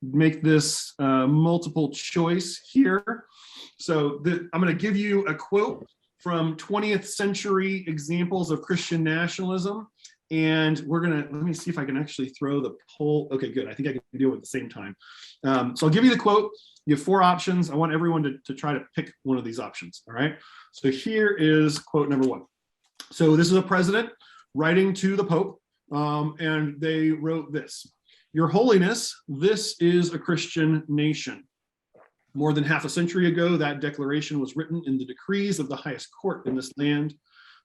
make this multiple choice here. So I'm going to give you a quote from 20th century examples of Christian nationalism. And we're going to, let me see if I can actually throw the poll. Okay, good. I think I can do it at the same time. So I'll give you the quote. You have 4 options. I want everyone to try to pick one of these options. All right. So here is quote number 1. So this is a president writing to the Pope. And they wrote this: "Your Holiness, this is a Christian nation. More than half a century ago, that declaration was written in the decrees of the highest court in this land.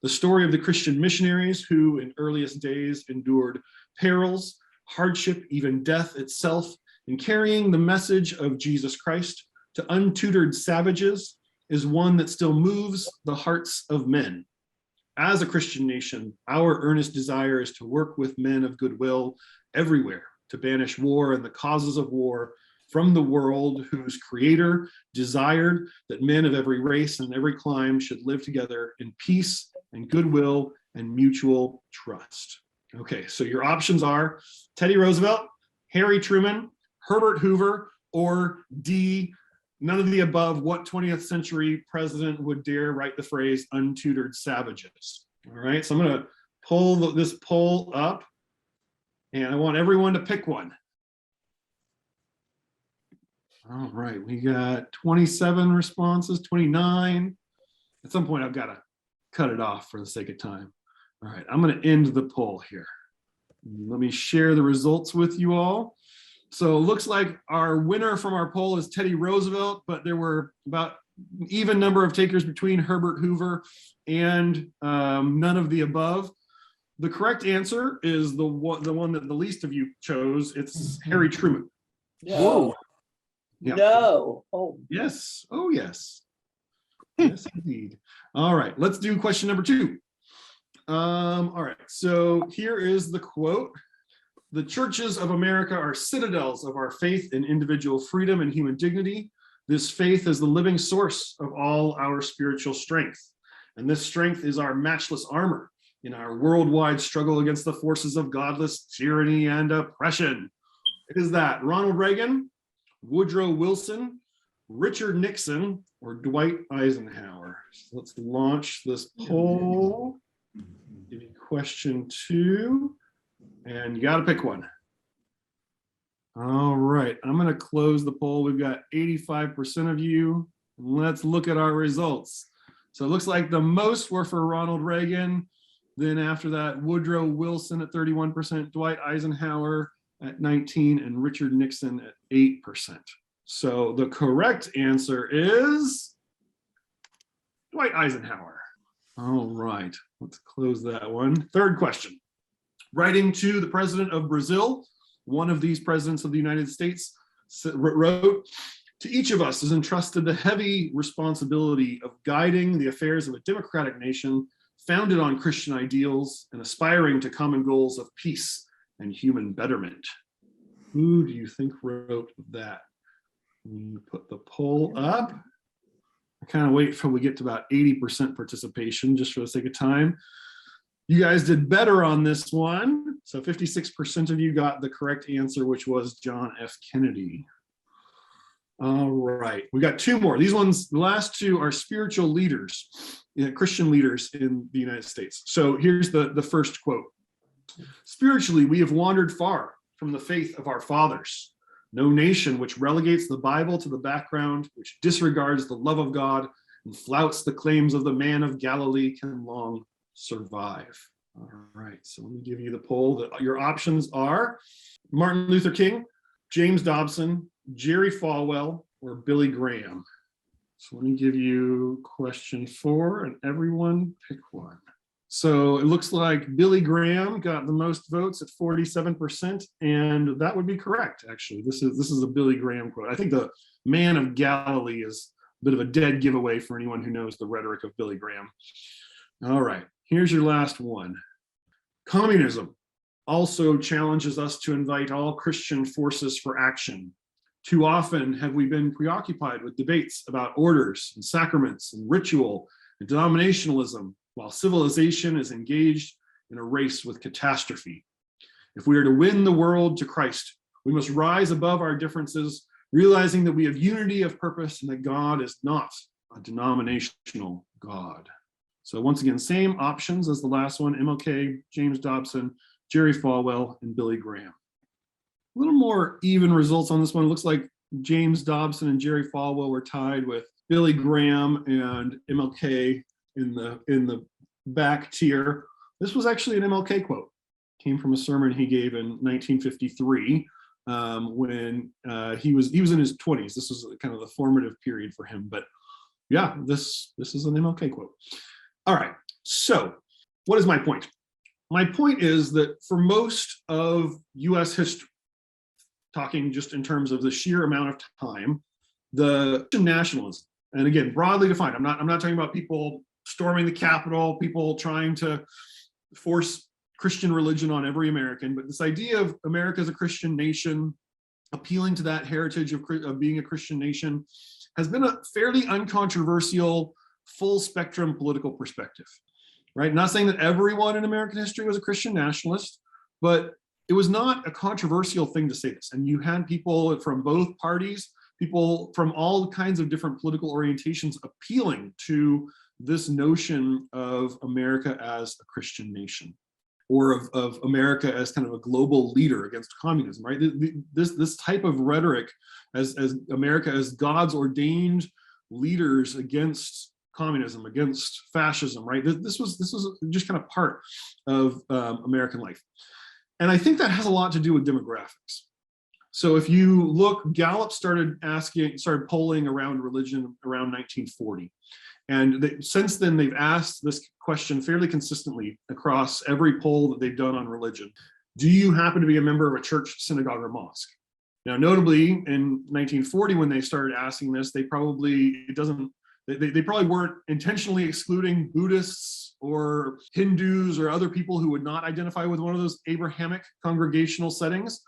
The story of the Christian missionaries who in earliest days endured perils, hardship, even death itself, in carrying the message of Jesus Christ to untutored savages is one that still moves the hearts of men. As a Christian nation, our earnest desire is to work with men of goodwill everywhere to banish war and the causes of war from the world, whose creator desired that men of every race and every clime should live together in peace and goodwill and mutual trust." Okay, so your options are Teddy Roosevelt, Harry Truman, Herbert Hoover, or D, none of the above. What 20th century president would dare write the phrase untutored savages? All right, so I'm going to pull this poll up, and I want everyone to pick one. All right, we got 27 responses, 29. At some point, I've got to cut it off for the sake of time. All right, I'm going to end the poll here. Let me share the results with you all. So it looks like our winner from our poll is Teddy Roosevelt, but there were about an even number of takers between Herbert Hoover and none of the above. The correct answer is the one that the least of you chose. It's Harry Truman. No. Whoa. Yeah. No. Oh. Yes. Oh, yes. Yes, indeed. All right, let's do question number 2. All right, so here is the quote: "The churches of America are citadels of our faith in individual freedom and human dignity. This faith is the living source of all our spiritual strength. And this strength is our matchless armor in our worldwide struggle against the forces of godless tyranny and oppression." Is that Ronald Reagan, Woodrow Wilson, Richard Nixon, or Dwight Eisenhower? So let's launch this poll. Give you question 2, and you got to pick one. All right, I'm going to close the poll. We've got 85% of you. Let's look at our results. So it looks like the most were for Ronald Reagan. Then after that, Woodrow Wilson at 31%, Dwight Eisenhower at 19%, and Richard Nixon at 8%. So the correct answer is Dwight Eisenhower. All right, let's close that one. Third question. Writing to the president of Brazil, one of these presidents of the United States wrote, "To each of us is entrusted the heavy responsibility of guiding the affairs of a democratic nation founded on Christian ideals and aspiring to common goals of peace and human betterment." Who do you think wrote that? We put the poll up. I kind of wait until we get to about 80% participation just for the sake of time. You guys did better on this one. So 56% of you got the correct answer, which was John F. Kennedy. All right, we got 2 more. These ones, the last 2 are spiritual leaders, Christian leaders in the United States. So here's the first quote. "Spiritually, we have wandered far from the faith of our fathers. No nation which relegates the Bible to the background, which disregards the love of God and flouts the claims of the man of Galilee can long survive." All right, so let me give you the poll. Your options are Martin Luther King, James Dobson, Jerry Falwell, or Billy Graham. So let me give you question 4, and everyone pick one. So it looks like Billy Graham got the most votes at 47%, and that would be correct, actually. This is a Billy Graham quote. I think the man of Galilee is a bit of a dead giveaway for anyone who knows the rhetoric of Billy Graham. All right, here's your last one. "Communism also challenges us to invite all Christian forces for action. Too often have we been preoccupied with debates about orders and sacraments and ritual and denominationalism, while civilization is engaged in a race with catastrophe. If we are to win the world to Christ, We must rise above our differences, realizing that we have unity of purpose and that God is not a denominational God. So once again, same options as the last one: MLK, James Dobson, Jerry Falwell, and Billy Graham. A little more even results on this one. It looks like James Dobson and Jerry Falwell were tied with Billy Graham and MLK in the back tier. This was actually an MLK quote. Came from a sermon he gave in 1953 when he was in his 20s. This was kind of the formative period for him. But yeah, this is an MLK quote. All right, so what is my point? My point is that for most of US history, talking just in terms of the sheer amount of time, the nationalism, and again, broadly defined, I'm not talking about people storming the Capitol, people trying to force Christian religion on every American, but this idea of America as a Christian nation, appealing to that heritage of being a Christian nation, has been a fairly uncontroversial, full spectrum political perspective, right? Not saying that everyone in American history was a Christian nationalist, but it was not a controversial thing to say this. And you had people from both parties, people from all kinds of different political orientations appealing to this notion of America as a Christian nation, or of America as kind of a global leader against communism, right? This type of rhetoric as America as God's ordained leaders against communism, against fascism, right? This was just kind of part of American life. And I think that has a lot to do with demographics. So if you look, Gallup started polling around religion around 1940. And since then, they've asked this question fairly consistently across every poll that they've done on religion. Do you happen to be a member of a church, synagogue, or mosque? Now, notably, in 1940, when they started asking this, they probably weren't intentionally excluding Buddhists or Hindus or other people who would not identify with one of those Abrahamic congregational settings.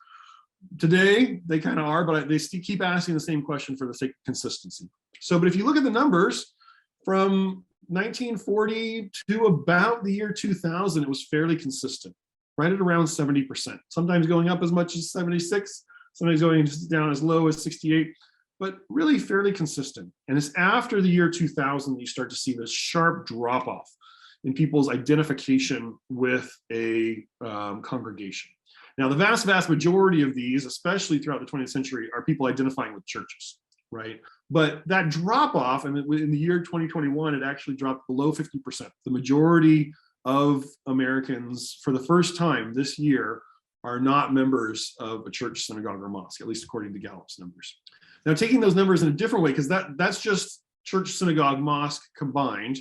Today, they kind of are, but they keep asking the same question for the sake of consistency. So, but if you look at the numbers, from 1940 to about the year 2000, it was fairly consistent, right at around 70%, sometimes going up as much as 76, sometimes going down as low as 68, but really fairly consistent. And it's after the year 2000 that you start to see this sharp drop off in people's identification with a congregation. Now, the vast majority of these, especially throughout the 20th century, are people identifying with churches, right? But that drop off, and in the year 2021, it actually dropped below 50%. The majority of Americans, for the first time this year, are not members of a church, synagogue, or mosque, at least according to Gallup's numbers. Now, taking those numbers in a different way, because that's just church, synagogue, mosque combined.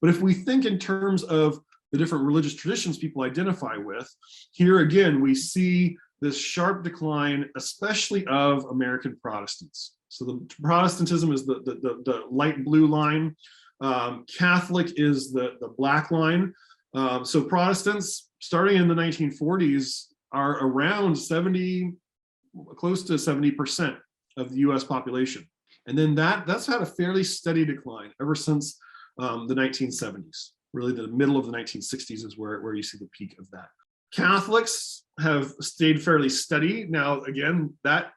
But if we think in terms of the different religious traditions people identify with, here again, we see this sharp decline, especially of American Protestants. So the Protestantism is the light blue line. Catholic is the black line. So Protestants, starting in the 1940s, are around close to 70% of the US population. And then that's had a fairly steady decline ever since the 1970s. Really the middle of the 1960s is where you see the peak of that. Catholics have stayed fairly steady. Now, again, that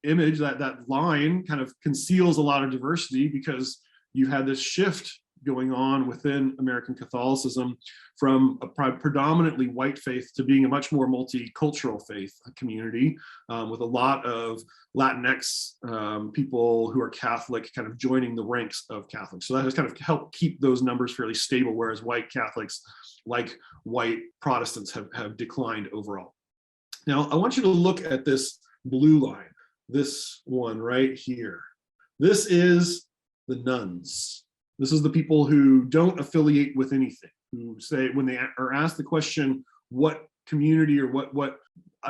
image, that line kind of conceals a lot of diversity, because you had this shift going on within American Catholicism from a predominantly white faith to being a much more multicultural faith community, with a lot of Latinx people who are Catholic kind of joining the ranks of Catholics. So that has kind of helped keep those numbers fairly stable, whereas white Catholics, like white Protestants, have declined overall. Now, I want you to look at this blue line, this one right here. This is the nones. This is the people who don't affiliate with anything, who say, when they are asked the question, what community or what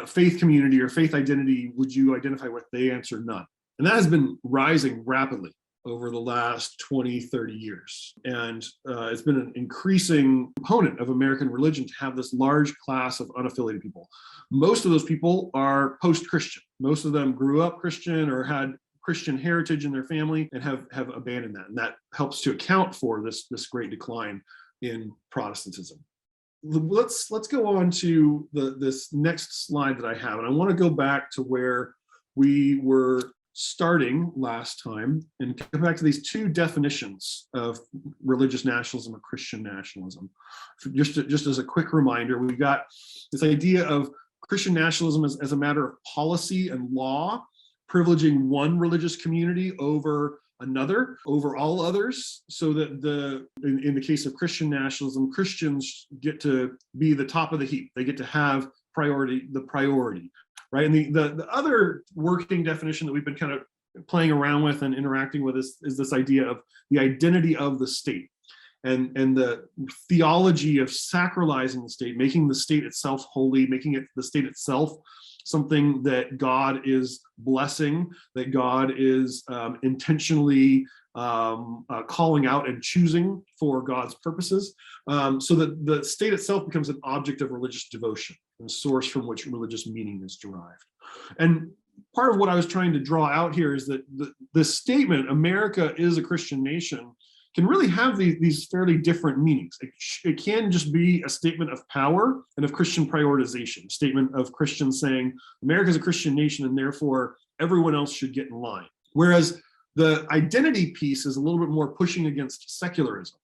faith community or faith identity would you identify with, they answer none. And that has been rising rapidly over the last 20, 30 years. And it's been an increasing component of American religion to have this large class of unaffiliated people. Most of those people are post-Christian. Most of them grew up Christian or had Christian heritage in their family and have abandoned that. And that helps to account for this great decline in Protestantism. let's go on to this next slide that I have, and I want to go back to where we were starting last time and come back to these two definitions of religious nationalism or Christian nationalism. Just as a quick reminder, we got this idea of Christian nationalism as a matter of policy and law, privileging one religious community over another, over all others, so that in the case of Christian nationalism, Christians get to be the top of the heap. They get to have the priority. Right, and the other working definition that we've been kind of playing around with and interacting with is this idea of the identity of the state, and the theology of sacralizing the state, making the state itself holy, making the state itself something that God is blessing, that God is intentionally calling out and choosing for God's purposes, so that the state itself becomes an object of religious devotion and source from which religious meaning is derived. And part of what I was trying to draw out here is that the statement, America is a Christian nation, can really have these fairly different meanings. It can just be a statement of power and of Christian prioritization, a statement of Christians saying, America is a Christian nation and therefore everyone else should get in line. Whereas the identity piece is a little bit more pushing against secularism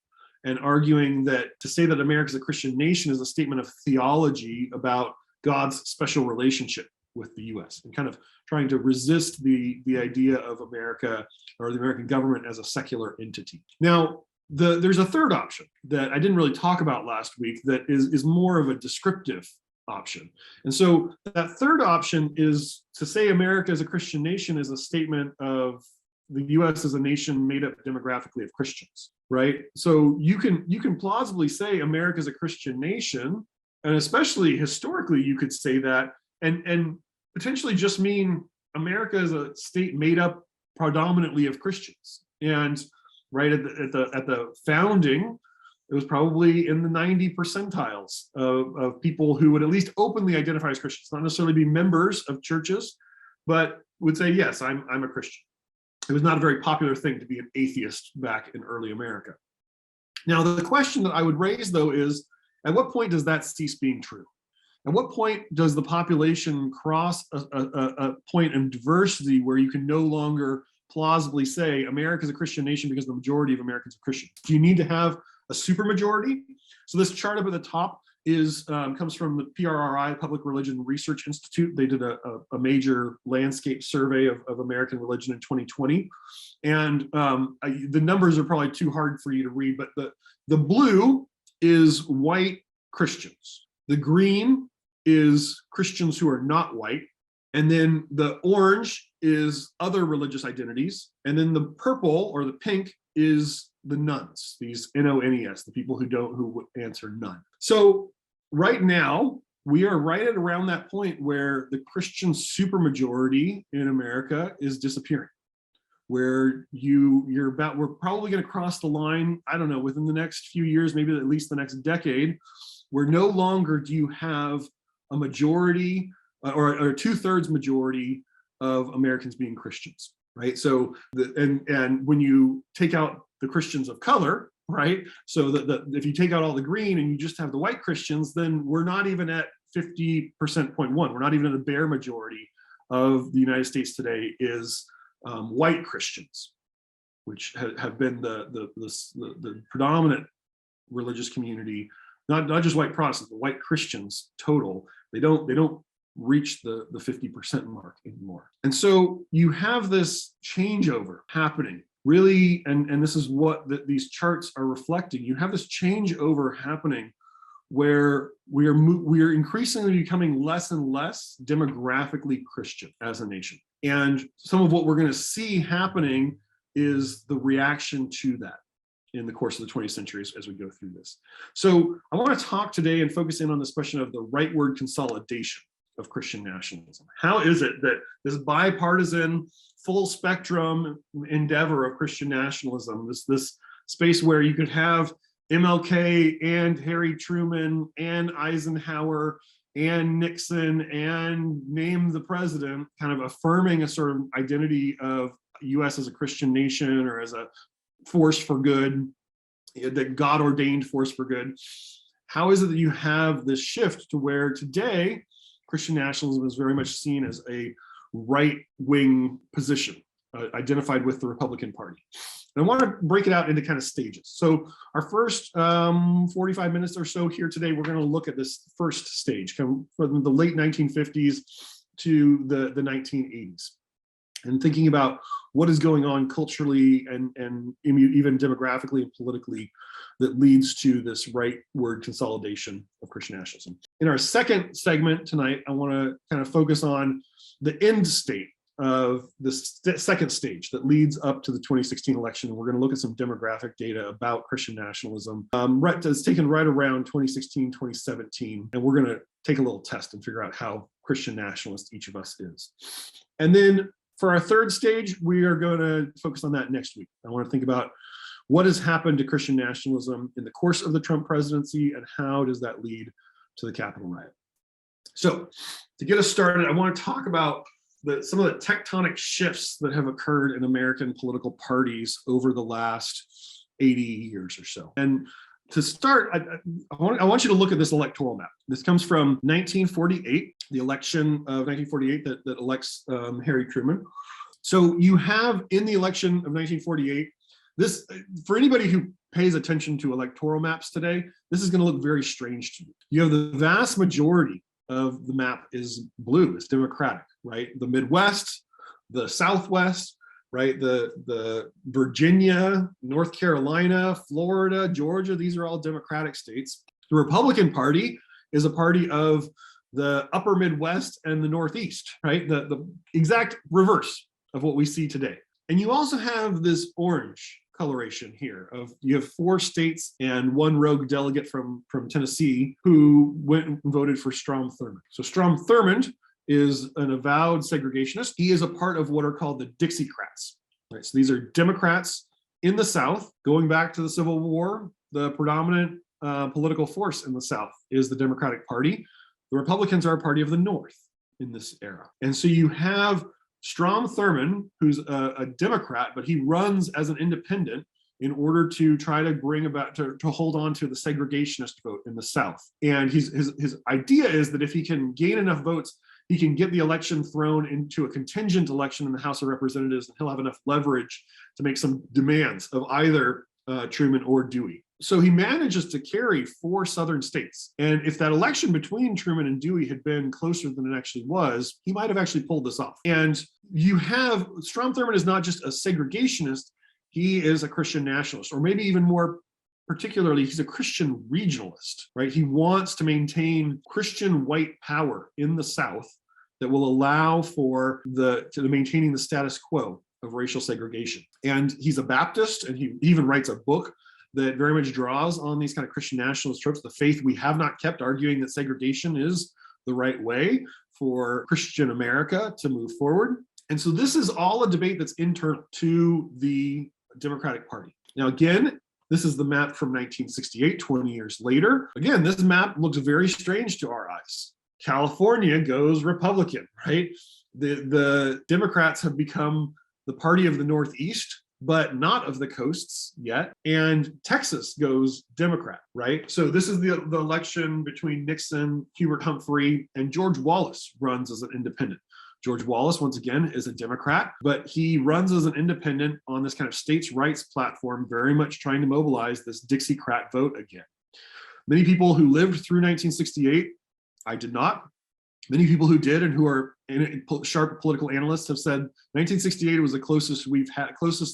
and arguing that to say that America is a Christian nation is a statement of theology about God's special relationship with the US, and kind of trying to resist the idea of America or the American government as a secular entity. Now, there's a third option that I didn't really talk about last week that is more of a descriptive option. And so that third option is to say America as a Christian nation is a statement of the US as a nation made up demographically of Christians, right? So you can plausibly say America is a Christian nation, and especially historically, you could say that and potentially just mean America is a state made up predominantly of Christians. And right at the founding, it was probably in the 90 percentiles of people who would at least openly identify as Christians, not necessarily be members of churches, but would say, yes, I'm a Christian. It was not a very popular thing to be an atheist back in early America. Now, the question that I would raise, though, is at what point does that cease being true? At what point does the population cross a point in diversity where you can no longer plausibly say America is a Christian nation because the majority of Americans are Christian? Do you need to have a supermajority? So this chart up at the top comes from the PRRI, Public Religion Research Institute. They did a major landscape survey of American religion in 2020. And the numbers are probably too hard for you to read, but the blue is white Christians. The green is Christians who are not white. And then the orange is other religious identities. And then the purple or the pink is the nones, these N-O-N-E-S, the people who answer none. So right now, we are right at around that point where the Christian supermajority in America is disappearing, where we're probably going to cross the line, I don't know, within the next few years, maybe at least the next decade, where no longer do you have a majority or a 2/3 majority of Americans being Christians, right? So, and when you take out the Christians of color, right? So if you take out all the green and you just have the white Christians, then we're not even at 50.1%. We're not even at a bare majority of the United States today is white Christians, which have been the predominant religious community, not just white Protestants, but white Christians total. They don't reach the 50% mark anymore. And so you have this changeover happening, really, and this is what these charts are reflecting. You have this changeover happening where we are increasingly becoming less and less demographically Christian as a nation. And some of what we're going to see happening is the reaction to that in the course of the 20th century as we go through this. So I want to talk today and focus in on this question of the rightward consolidation of Christian nationalism. How is it that this bipartisan, full spectrum endeavor of Christian nationalism, this space where you could have MLK and Harry Truman and Eisenhower and Nixon and name the president, kind of affirming a sort of identity of US as a Christian nation or as a force for good, that God ordained force for good. how is it that you have this shift to where today Christian nationalism is very much seen as a right-wing position identified with the Republican Party? And I want to break it out into kind of stages. So our first 45 minutes or so here today, we're going to look at this first stage from the late 1950s to the 1980s, and thinking about what is going on culturally and even demographically and politically that leads to this rightward consolidation of Christian nationalism. In our second segment tonight, I want to kind of focus on the end state of the second stage that leads up to the 2016 election. We're going to look at some demographic data about Christian nationalism. It's taken right around 2016, 2017, and we're going to take a little test and figure out how Christian nationalist each of us is. And then for our third stage, we are going to focus on that next week. I want to think about what has happened to Christian nationalism in the course of the Trump presidency, and how does that lead to the Capitol Riot. So to get us started, I want to talk about some of the tectonic shifts that have occurred in American political parties over the last 80 years or so. And to start, I want you to look at this electoral map. This comes from 1948, the election of 1948 that elects Harry Truman. So you have in the election of 1948, this, for anybody who pays attention to electoral maps today, this is going to look very strange to you. You have the vast majority of the map is blue, it's Democratic, right? The Midwest, the Southwest, right? The Virginia, North Carolina, Florida, Georgia, these are all Democratic states. The Republican Party is a party of the upper Midwest and the Northeast, right? The exact reverse of what we see today. And you also have this orange coloration here of, you have 4 states and 1 rogue delegate from Tennessee who went and voted for Strom Thurmond. So Strom Thurmond is an avowed segregationist. He is a part of what are called the Dixiecrats. Right? So these are Democrats in the South. Going back to the Civil War, the predominant political force in the South is the Democratic Party. The Republicans are a party of the North in this era. And so you have Strom Thurmond, who's a Democrat, but he runs as an independent in order to try to bring about, to hold on to the segregationist vote in the South. And his idea is that if he can gain enough votes, he can get the election thrown into a contingent election in the House of Representatives, and he'll have enough leverage to make some demands of either Truman or Dewey. So he manages to carry 4 southern states. And if that election between Truman and Dewey had been closer than it actually was, he might have actually pulled this off. And you have, Strom Thurmond is not just a segregationist, he is a Christian nationalist, or maybe even more particularly, he's a Christian regionalist, right? He wants to maintain Christian white power in the South that will allow for maintaining the status quo of racial segregation. And he's a Baptist, and he even writes a book that very much draws on these kind of Christian nationalist tropes, the faith we have not kept, arguing that segregation is the right way for Christian America to move forward. And so this is all a debate that's internal to the Democratic Party. Now, again, this is the map from 1968, 20 years later. Again, this map looks very strange to our eyes. California goes Republican, right? The Democrats have become the party of the Northeast, but not of the coasts yet. And Texas goes Democrat, right? So this is the election between Nixon, Hubert Humphrey, and George Wallace runs as an independent. George Wallace, once again, is a Democrat, but he runs as an independent on this kind of states' rights platform, very much trying to mobilize this Dixiecrat vote again. Many people who lived through 1968, I did not. Many people who did and who are sharp political analysts have said 1968 was the closest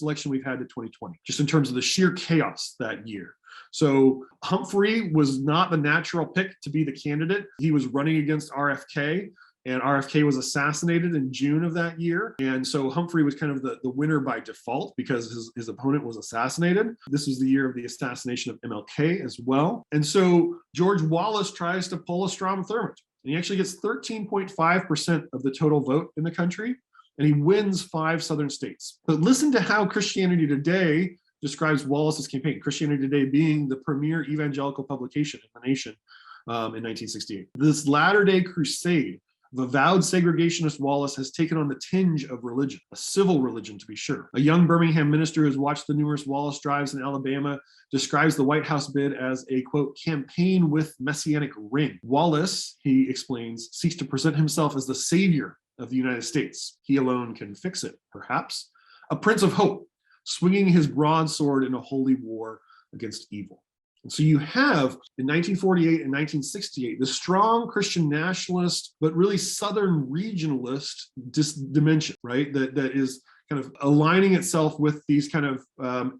election we've had to 2020, just in terms of the sheer chaos that year. So Humphrey was not the natural pick to be the candidate. He was running against RFK, and RFK was assassinated in June of that year. And so Humphrey was kind of the winner by default because his opponent was assassinated. This was the year of the assassination of MLK as well. And so George Wallace tries to pull a Strom Thurmond. And he actually gets 13.5% of the total vote in the country, and he wins 5 southern states. But listen to how Christianity Today describes Wallace's campaign, Christianity Today being the premier evangelical publication in the nation in 1968. This Latter-day Crusade The avowed segregationist Wallace has taken on the tinge of religion, a civil religion to be sure. A young Birmingham minister who has watched the numerous Wallace drives in Alabama describes the White House bid as a, quote, campaign with messianic ring. Wallace, he explains, seeks to present himself as the savior of the United States. He alone can fix it, perhaps. A prince of hope, swinging his broadsword in a holy war against evil. And so you have, in 1948 and 1968, the strong Christian nationalist, but really Southern regionalist dimension, right? That is kind of aligning itself with these kind of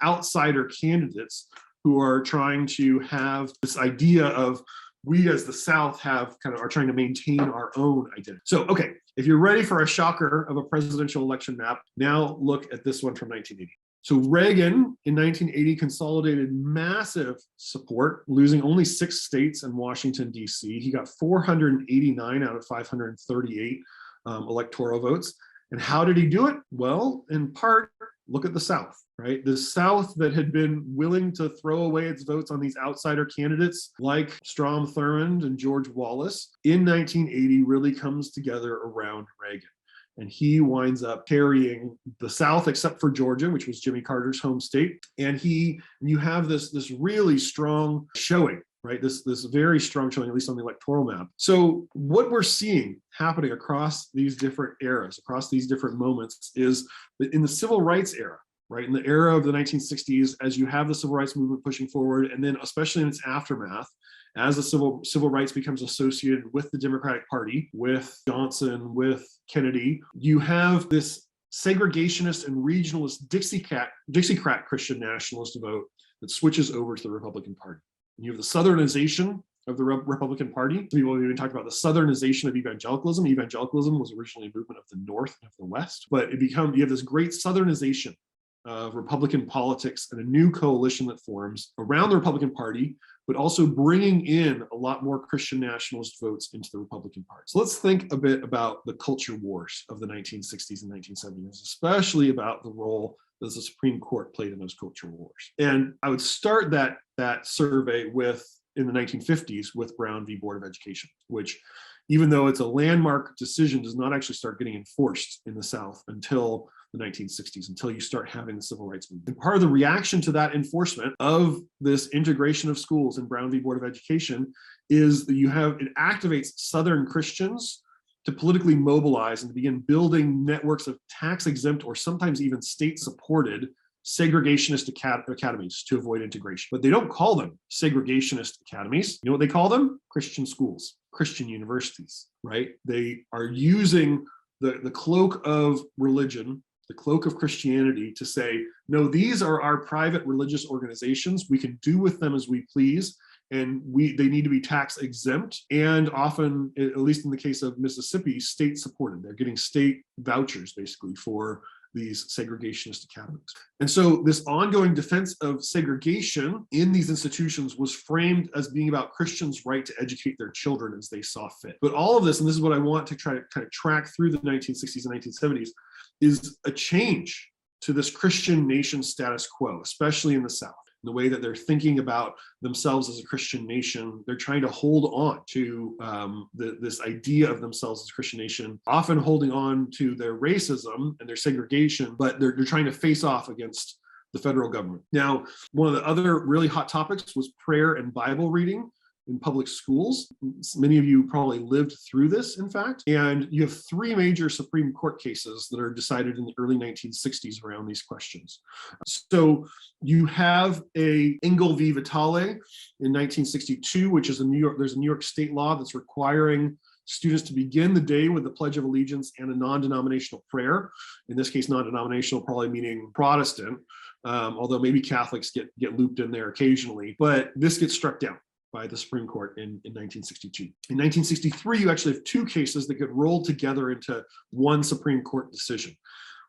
outsider candidates who are trying to have this idea of we as the South are trying to maintain our own identity. So, okay, if you're ready for a shocker of a presidential election map, now look at this one from 1980. So Reagan in 1980 consolidated massive support, losing only 6 states and Washington, D.C. He got 489 out of 538 electoral votes. And how did he do it? Well, in part, look at the South, right? The South that had been willing to throw away its votes on these outsider candidates like Strom Thurmond and George Wallace in 1980 really comes together around Reagan. And he winds up carrying the South, except for Georgia, which was Jimmy Carter's home state. And you have this really strong showing, right? This very strong showing, at least on the electoral map. So what we're seeing happening across these different eras, across these different moments, is that in the civil rights era, right? In the era of the 1960s, as you have the civil rights movement pushing forward, and then especially in its aftermath, as the civil rights becomes associated with the Democratic Party, with Johnson, with Kennedy, you have this segregationist and regionalist Dixiecrat Christian nationalist vote that switches over to the Republican Party. And you have the Southernization of the Republican Party. People have even talked about the Southernization of evangelicalism. Evangelicalism was originally a movement of the North and of the West, but you have this great Southernization of Republican politics and a new coalition that forms around the Republican Party, but also bringing in a lot more Christian nationalist votes into the Republican Party. So let's think a bit about the culture wars of the 1960s and 1970s, especially about the role that the Supreme Court played in those culture wars. And I would start that survey with, in the 1950s, with Brown v. Board of Education, which, even though it's a landmark decision, does not actually start getting enforced in the South until the 1960s, until you start having the civil rights movement. And part of the reaction to that enforcement of this integration of schools in Brown v. Board of Education is that it activates Southern Christians to politically mobilize and to begin building networks of tax-exempt or sometimes even state-supported segregationist academies to avoid integration. But they don't call them segregationist academies. You know what they call them? Christian schools, Christian universities, right? They are using the cloak of religion, the cloak of Christianity, to say, no, these are our private religious organizations. We can do with them as we please, and they need to be tax exempt, and often, at least in the case of Mississippi, state supported. They're getting state vouchers basically for these segregationist academies. And so this ongoing defense of segregation in these institutions was framed as being about Christians' right to educate their children as they saw fit. But all of this, and this is what I want to try to kind of track through the 1960s and 1970s, is a change to this Christian nation status quo, especially in the South. The way that they're thinking about themselves as a Christian nation, they're trying to hold on to this idea of themselves as a Christian nation, often holding on to their racism and their segregation, but they're trying to face off against the federal government. Now, one of the other really hot topics was prayer and Bible reading in public schools. Many of you probably lived through this, in fact, and you have 3 major Supreme Court cases that are decided in the early 1960s around these questions. So you have a Engel v. Vitale in 1962, which is there's a New York state law that's requiring students to begin the day with the Pledge of Allegiance and a non-denominational prayer. In this case, non-denominational probably meaning Protestant, although maybe Catholics get looped in there occasionally, but this gets struck down by the Supreme Court in 1962. In 1963, you actually have 2 cases that get rolled together into one Supreme Court decision.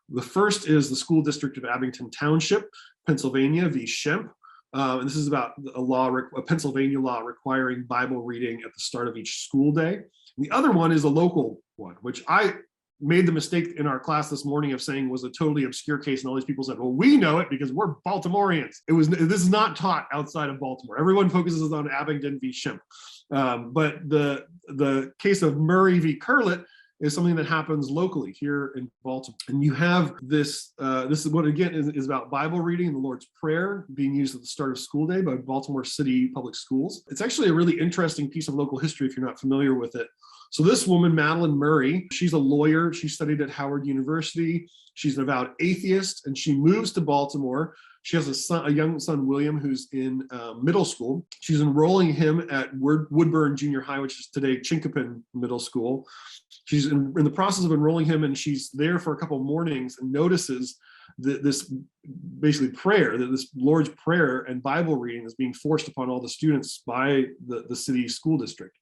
The first is the School District of Abington Township, Pennsylvania v. Schempp. And this is about a Pennsylvania law requiring Bible reading at the start of each school day. And the other one is a local one, which I made the mistake in our class this morning of saying was a totally obscure case, and all these people said, well, we know it because we're Baltimoreans. This is not taught outside of Baltimore. Everyone focuses on Abingdon v. Schempp. But the case of Murray v. Curlett is something that happens locally here in Baltimore. And you have this is what, again, is about Bible reading and the Lord's Prayer being used at the start of school day by Baltimore City Public Schools. It's actually a really interesting piece of local history if you're not familiar with it. So this woman, Madeline Murray, she's a lawyer. She studied at Howard University. She's an avowed atheist, and she moves to Baltimore. She has a young son, William, who's in middle school. She's enrolling him at Woodburn Junior High, which is today Chinkopin Middle School. She's in the process of enrolling him, and she's there for a couple of mornings and notices this basically prayer, that this Lord's Prayer and Bible reading is being forced upon all the students by the city school district.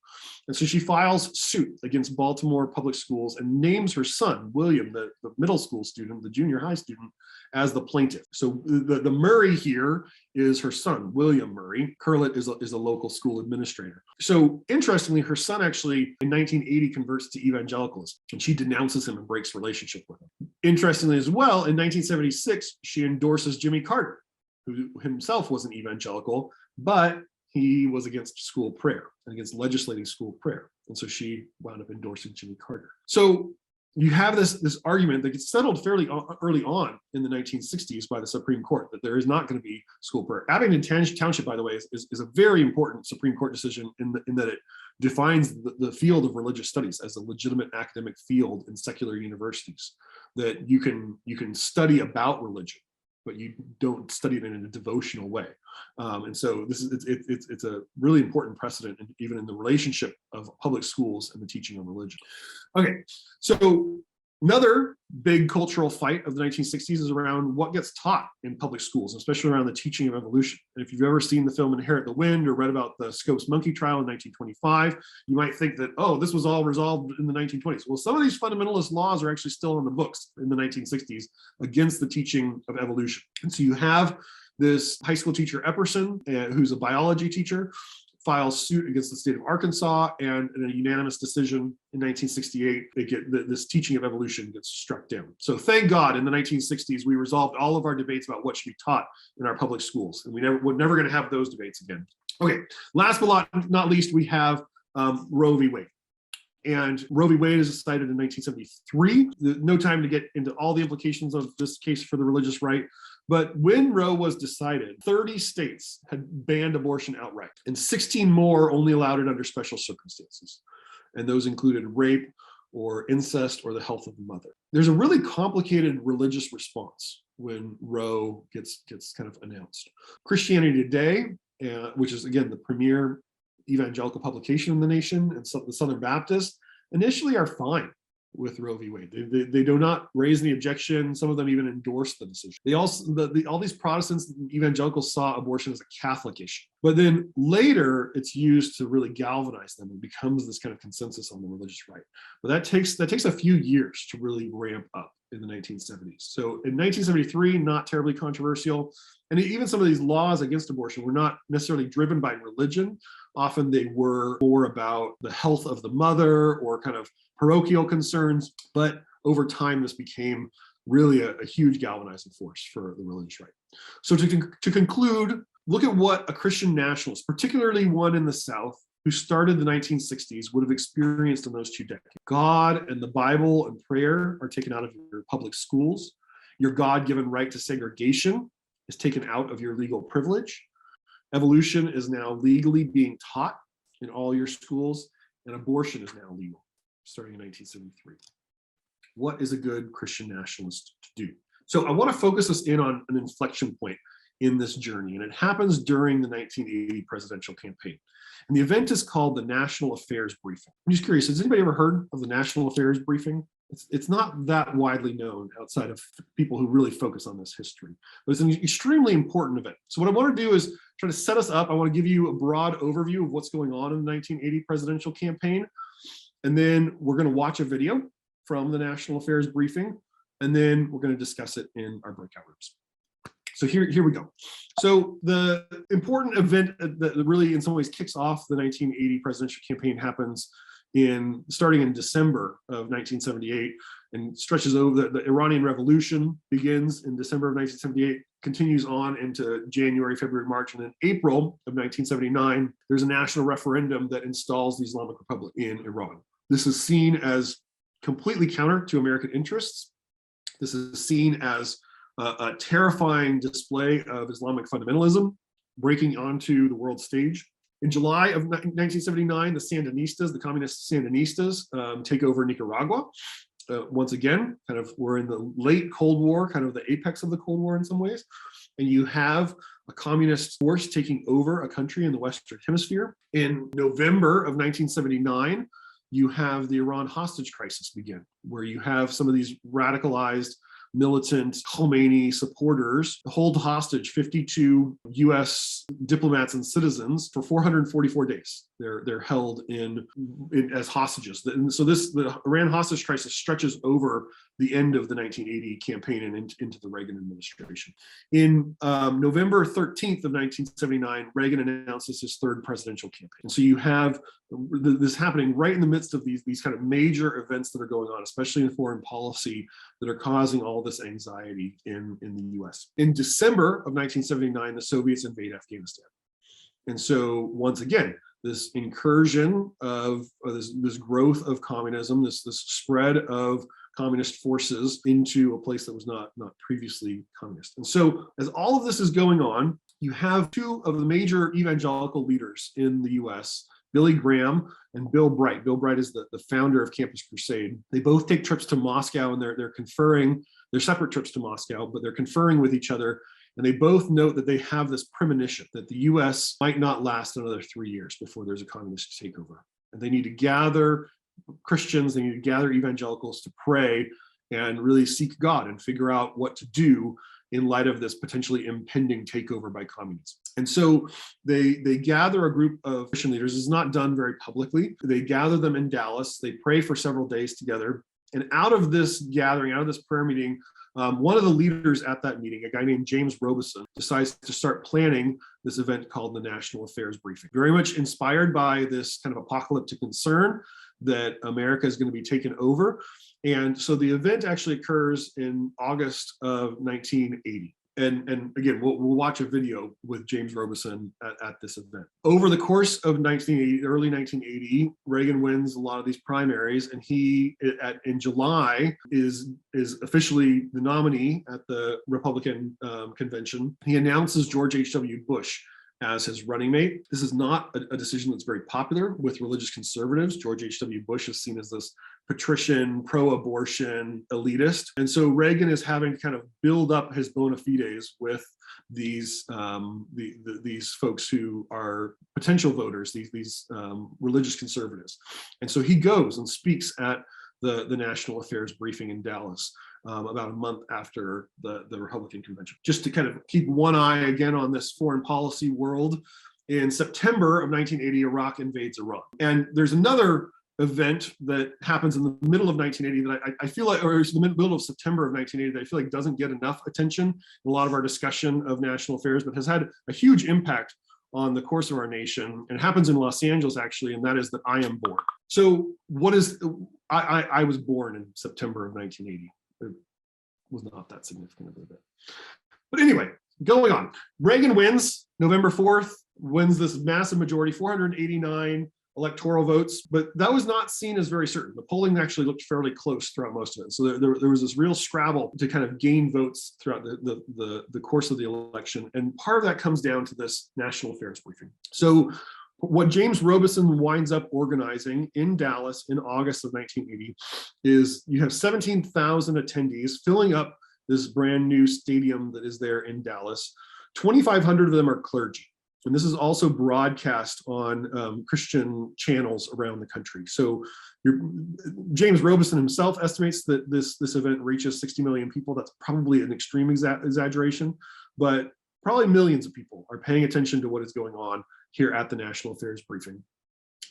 And so she files suit against Baltimore Public Schools and names her son, William, the middle school student, the junior high student, as the plaintiff. So the Murray here is her son, William Murray. Curlett is a local school administrator. So interestingly, her son actually in 1980 converts to evangelicalism, and she denounces him and breaks relationship with him. Interestingly as well, in 1976, she endorses Jimmy Carter, who himself was an evangelical, but he was against school prayer and against legislating school prayer. And so she wound up endorsing Jimmy Carter. So you have this argument that gets settled fairly early on in the 1960s by the Supreme Court, that there is not going to be school prayer. Abingdon Township, by the way, is a very important Supreme Court decision in that it defines the field of religious studies as a legitimate academic field in secular universities, that you can study about religion, but you don't study it in a devotional way. And so it's a really important precedent, even in the relationship of public schools and the teaching of religion. Okay, so another big cultural fight of the 1960s is around what gets taught in public schools, especially around the teaching of evolution. And if you've ever seen the film Inherit the Wind or read about the Scopes monkey trial in 1925, you might think that, oh, this was all resolved in the 1920s. Well, some of these fundamentalist laws are actually still on the books in the 1960s against the teaching of evolution. And so you have this high school teacher, Epperson, who's a biology teacher, files suit against the state of Arkansas, and in a unanimous decision in 1968, this teaching of evolution gets struck down. So thank God in the 1960s, we resolved all of our debates about what should be taught in our public schools, and we're never going to have those debates again. Okay, last but not least, we have Roe v. Wade. And Roe v. Wade is decided in 1973. No time to get into all the implications of this case for the religious right. But when Roe was decided, 30 states had banned abortion outright, and 16 more only allowed it under special circumstances. And those included rape or incest or the health of the mother. There's a really complicated religious response when Roe gets kind of announced. Christianity Today, which is, again, the premier evangelical publication in the nation, and so the Southern Baptists initially are fine with Roe v. Wade. They do not raise any objection. Some of them even endorse the decision. They also, all these Protestants and evangelicals saw abortion as a Catholic issue. But then later it's used to really galvanize them and becomes this kind of consensus on the religious right. But that takes a few years to really ramp up in the 1970s. So in 1973, not terribly controversial. And even some of these laws against abortion were not necessarily driven by religion. Often they were more about the health of the mother or kind of parochial concerns, but over time this became really a huge galvanizing force for the religious right. So to conclude, look at what a Christian nationalist, particularly one in the South, who started the 1960s, would have experienced in those 2 decades. God and the Bible and prayer are taken out of your public schools. Your God-given right to segregation is taken out of your legal privilege. Evolution is now legally being taught in all your schools, and abortion is now legal, starting in 1973. What is a good Christian nationalist to do? So I want to focus us in on an inflection point in this journey, and it happens during the 1980 presidential campaign. And the event is called the National Affairs Briefing. I'm just curious, has anybody ever heard of the National Affairs Briefing? It's not that widely known outside of people who really focus on this history, but it's an extremely important event. So what I want to do is try to set us up. I want to give you a broad overview of what's going on in the 1980 presidential campaign. And then we're going to watch a video from the National Affairs Briefing, and then we're going to discuss it in our breakout rooms. So here we go. So the important event that really in some ways kicks off the 1980 presidential campaign happens starting in December of 1978 and stretches over. The Iranian Revolution begins in December of 1978, continues on into January, February, March, and in April of 1979, there's a national referendum that installs the Islamic Republic in Iran. This is seen as completely counter to American interests. This is seen as a terrifying display of Islamic fundamentalism breaking onto the world stage. In July of 1979, the Sandinistas, the communist Sandinistas, take over Nicaragua. Once again, kind of we're in the late Cold War, kind of the apex of the Cold War in some ways. And you have a communist force taking over a country in the Western Hemisphere. In November of 1979, you have the Iran hostage crisis begin, where you have some of these radicalized militant Khomeini supporters hold hostage 52 US diplomats and citizens for 444 days. They're held in as hostages. And so the Iran hostage crisis stretches over the end of the 1980 campaign and into the Reagan administration. In November 13th of 1979, Reagan announces his third presidential campaign. And so you have this happening right in the midst of these kind of major events that are going on, especially in foreign policy, that are causing all this anxiety in the US. In December of 1979, the Soviets invade Afghanistan. And so once again, this incursion of this growth of communism, this spread of communist forces into a place that was not previously communist. And so as all of this is going on, you have two of the major evangelical leaders in the US, Billy Graham and Bill Bright. Bill Bright is the founder of Campus Crusade. They both take trips to Moscow, and they're conferring. They're separate trips to Moscow, but they're conferring with each other. And they both note that they have this premonition that the US might not last another 3 years before there's a communist takeover. And they need to gather Christians, they need to gather evangelicals to pray and really seek God and figure out what to do in light of this potentially impending takeover by communists. And so they gather a group of Christian leaders. It's not done very publicly. They gather them in Dallas. They pray for several days together. And out of this gathering, out of this prayer meeting, one of the leaders at that meeting, a guy named James Robeson, decides to start planning this event called the National Affairs Briefing. Very much inspired by this kind of apocalyptic concern that America is going to be taken over. And so the event actually occurs in August of 1980. And again, we'll watch a video with James Robeson at this event. Over the course of early 1980, Reagan wins a lot of these primaries, and he, in July, is officially the nominee at the Republican convention. He announces George H.W. Bush as his running mate. This is not a decision that's very popular with religious conservatives. George H.W. Bush is seen as this patrician, pro-abortion elitist. And so Reagan is having to kind of build up his bona fides with these folks who are potential voters, these religious conservatives. And so he goes and speaks at the National Affairs Briefing in Dallas about a month after the Republican convention. Just to kind of keep one eye again on this foreign policy world, in September of 1980, Iraq invades Iran. And there's another event that happens in the middle of 1980 that I feel like, or it's the middle of September of 1980, that I feel like doesn't get enough attention in a lot of our discussion of national affairs, but has had a huge impact on the course of our nation. And it happens in Los Angeles, actually, and that is that I am born. So what is, I was born in September of 1980. It was not that significant of an event. But anyway, going on. Reagan wins November 4th, wins this massive majority, 489 electoral votes, but that was not seen as very certain. The polling actually looked fairly close throughout most of it. So there was this real scrabble to kind of gain votes throughout the course of the election. And part of that comes down to this National Affairs Briefing. So what James Robeson winds up organizing in Dallas in August of 1980 is you have 17,000 attendees filling up this brand new stadium that is there in Dallas. 2,500 of them are clergy. And this is also broadcast on Christian channels around the country. So James Robeson himself estimates that this event reaches 60 million people. That's probably an extreme exaggeration, but probably millions of people are paying attention to what is going on here at the National Affairs Briefing.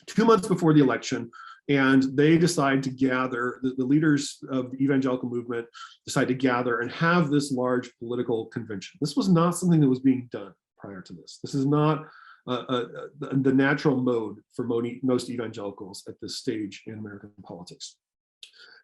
2 months before the election, and they decide to gather, the leaders of the evangelical movement decide to gather and have this large political convention. This was not something that was being done prior to this. This is not the natural mode for most evangelicals at this stage in American politics.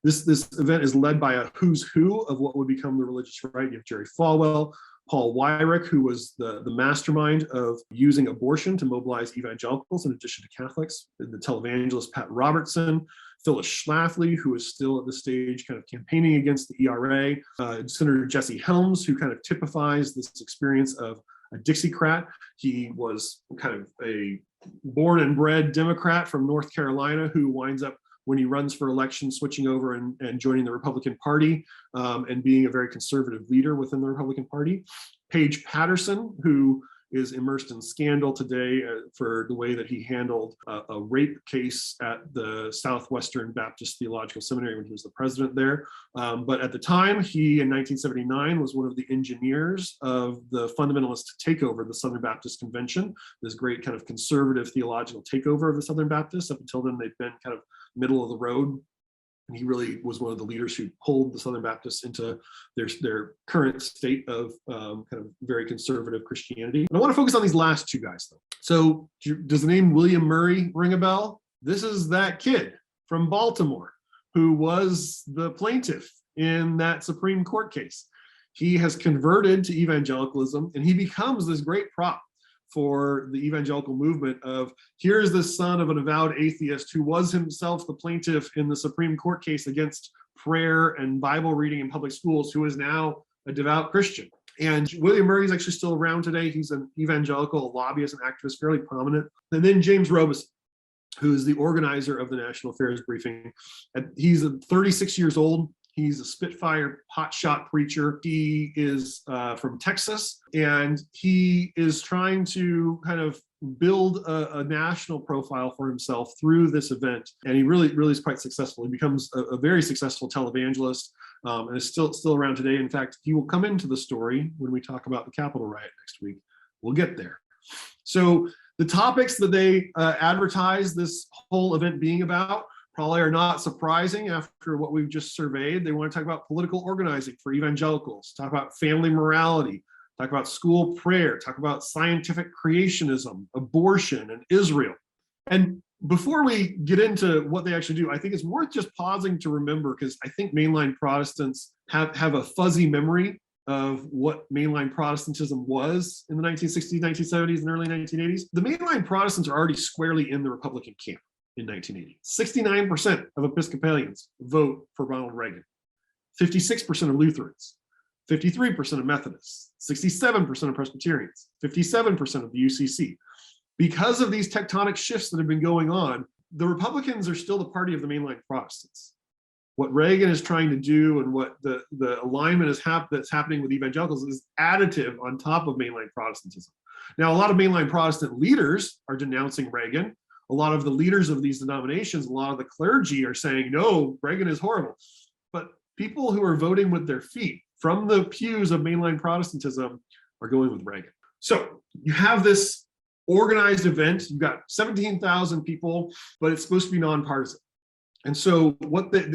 This event is led by a who's who of what would become the religious right. You have Jerry Falwell, Paul Weyrich, who was the mastermind of using abortion to mobilize evangelicals in addition to Catholics, the televangelist Pat Robertson, Phyllis Schlafly, who is still at this stage kind of campaigning against the ERA, Senator Jesse Helms, who kind of typifies this experience of a Dixiecrat. He was kind of a born and bred Democrat from North Carolina who winds up, when he runs for election, switching over and joining the Republican Party and being a very conservative leader within the Republican Party. Paige Patterson, who is immersed in scandal today for the way that he handled a rape case at the Southwestern Baptist Theological Seminary when he was the president there. But at the time, he in 1979 was one of the engineers of the fundamentalist takeover of the Southern Baptist Convention, this great kind of conservative theological takeover of the Southern Baptists. Up until then, they'd been kind of middle of the road. And he really was one of the leaders who pulled the Southern Baptists into their current state of kind of very conservative Christianity. And I want to focus on these last two guys, though. So does the name William Murray ring a bell? This is that kid from Baltimore who was the plaintiff in that Supreme Court case. He has converted to evangelicalism, and he becomes this great prop for the evangelical movement of, here's the son of an avowed atheist who was himself the plaintiff in the Supreme Court case against prayer and Bible reading in public schools, who is now a devout Christian. And William Murray is actually still around today. He's an evangelical lobbyist and activist, fairly prominent. And then James Robeson, who is the organizer of the National Affairs Briefing. And he's 36 years old. He's a Spitfire hotshot preacher. He is from Texas, and he is trying to kind of build a national profile for himself through this event. And he really is quite successful. He becomes a very successful televangelist and is still around today. In fact, he will come into the story when we talk about the Capitol Riot next week. We'll get there. So the topics that they advertise this whole event being about probably are not surprising after what we've just surveyed. They want to talk about political organizing for evangelicals, talk about family morality, talk about school prayer, talk about scientific creationism, abortion, and Israel. And before we get into what they actually do, I think it's worth just pausing to remember, because I think mainline Protestants have a fuzzy memory of what mainline Protestantism was in the 1960s, 1970s, and early 1980s. The mainline Protestants are already squarely in the Republican camp. In 1980, 69% of Episcopalians vote for Ronald Reagan, 56% of Lutherans, 53% of Methodists, 67% of Presbyterians, 57% of the UCC. Because of these tectonic shifts that have been going on, the Republicans are still the party of the mainline Protestants. What Reagan is trying to do and what the alignment that's happening with evangelicals is additive on top of mainline Protestantism. Now, a lot of mainline Protestant leaders are denouncing Reagan. A lot of the leaders of these denominations, a lot of the clergy are saying, no, Reagan is horrible. But people who are voting with their feet from the pews of mainline Protestantism are going with Reagan. So you have this organized event. You've got 17,000 people, but it's supposed to be nonpartisan. And so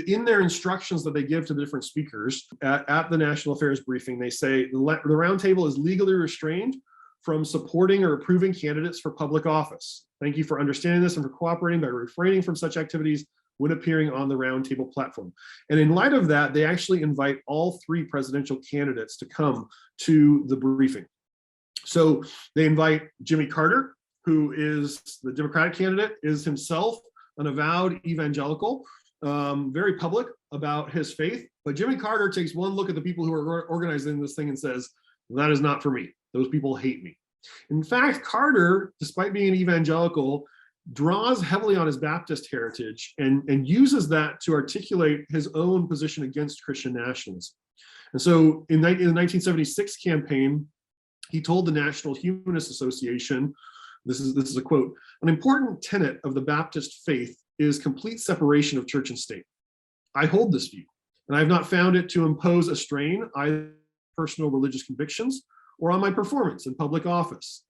in their instructions that they give to the different speakers at the National Affairs Briefing, they say the roundtable is legally restrained from supporting or approving candidates for public office. Thank you for understanding this and for cooperating by refraining from such activities when appearing on the roundtable platform. And in light of that, they actually invite all three presidential candidates to come to the briefing. So they invite Jimmy Carter, who is the Democratic candidate, is himself an avowed evangelical, very public about his faith. But Jimmy Carter takes one look at the people who are organizing this thing and says, that is not for me. Those people hate me. In fact, Carter, despite being an evangelical, draws heavily on his Baptist heritage and uses that to articulate his own position against Christian nationalism. And so in the 1976 campaign, he told the National Humanist Association, this is a quote, an important tenet of the Baptist faith is complete separation of church and state. I hold this view, and I have not found it to impose a strain either on personal religious convictions or on my performance in public office.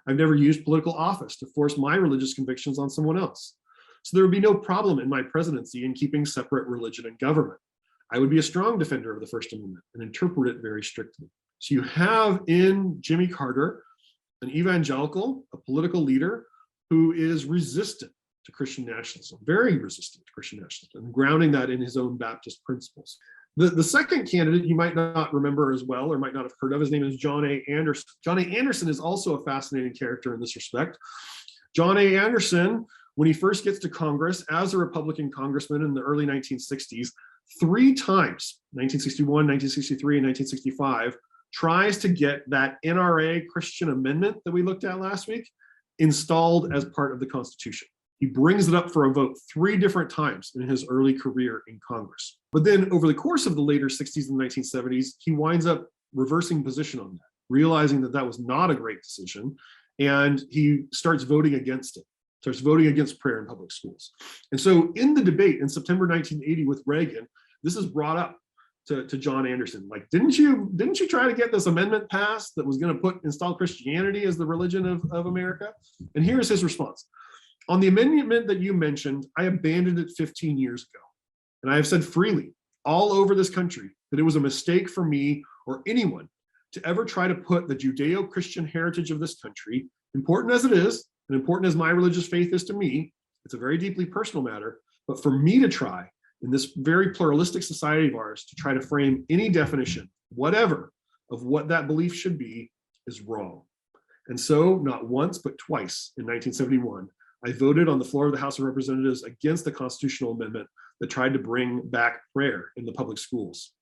I've never used political office to force my religious convictions on someone else. So there would be no problem in my presidency in keeping separate religion and government. I would be a strong defender of the First Amendment and interpret it very strictly. So you have in Jimmy Carter an evangelical, a political leader who is resistant to Christian nationalism, very resistant to Christian nationalism, and grounding that in his own Baptist principles. The second candidate you might not remember as well, or might not have heard of, his name is John A. Anderson. John A. Anderson is also a fascinating character in this respect. John A. Anderson when he first gets to Congress as a Republican congressman in the early 1960s, 3 times, 1961, 1963, and 1965, tries to get that NRA Christian amendment that we looked at last week installed as part of the Constitution. He brings it up for a vote 3 different times in his early career in Congress. But then over the course of the later 60s and 1970s, he winds up reversing position on that, realizing that that was not a great decision, and he starts voting against it, starts voting against prayer in public schools. And so in the debate in September 1980 with Reagan, this is brought up to John Anderson. Like, didn't you try to get this amendment passed that was going to install Christianity as the religion of America? And here's his response. On the amendment that you mentioned, I abandoned it 15 years ago. And I have said freely all over this country that it was a mistake for me or anyone to ever try to put the Judeo-Christian heritage of this country, important as it is, and important as my religious faith is to me, it's a very deeply personal matter, but for me to try in this very pluralistic society of ours to try to frame any definition, whatever, of what that belief should be is wrong. And so not once, but twice in 1971, I voted on the floor of the House of Representatives against the constitutional amendment that tried to bring back prayer in the public schools.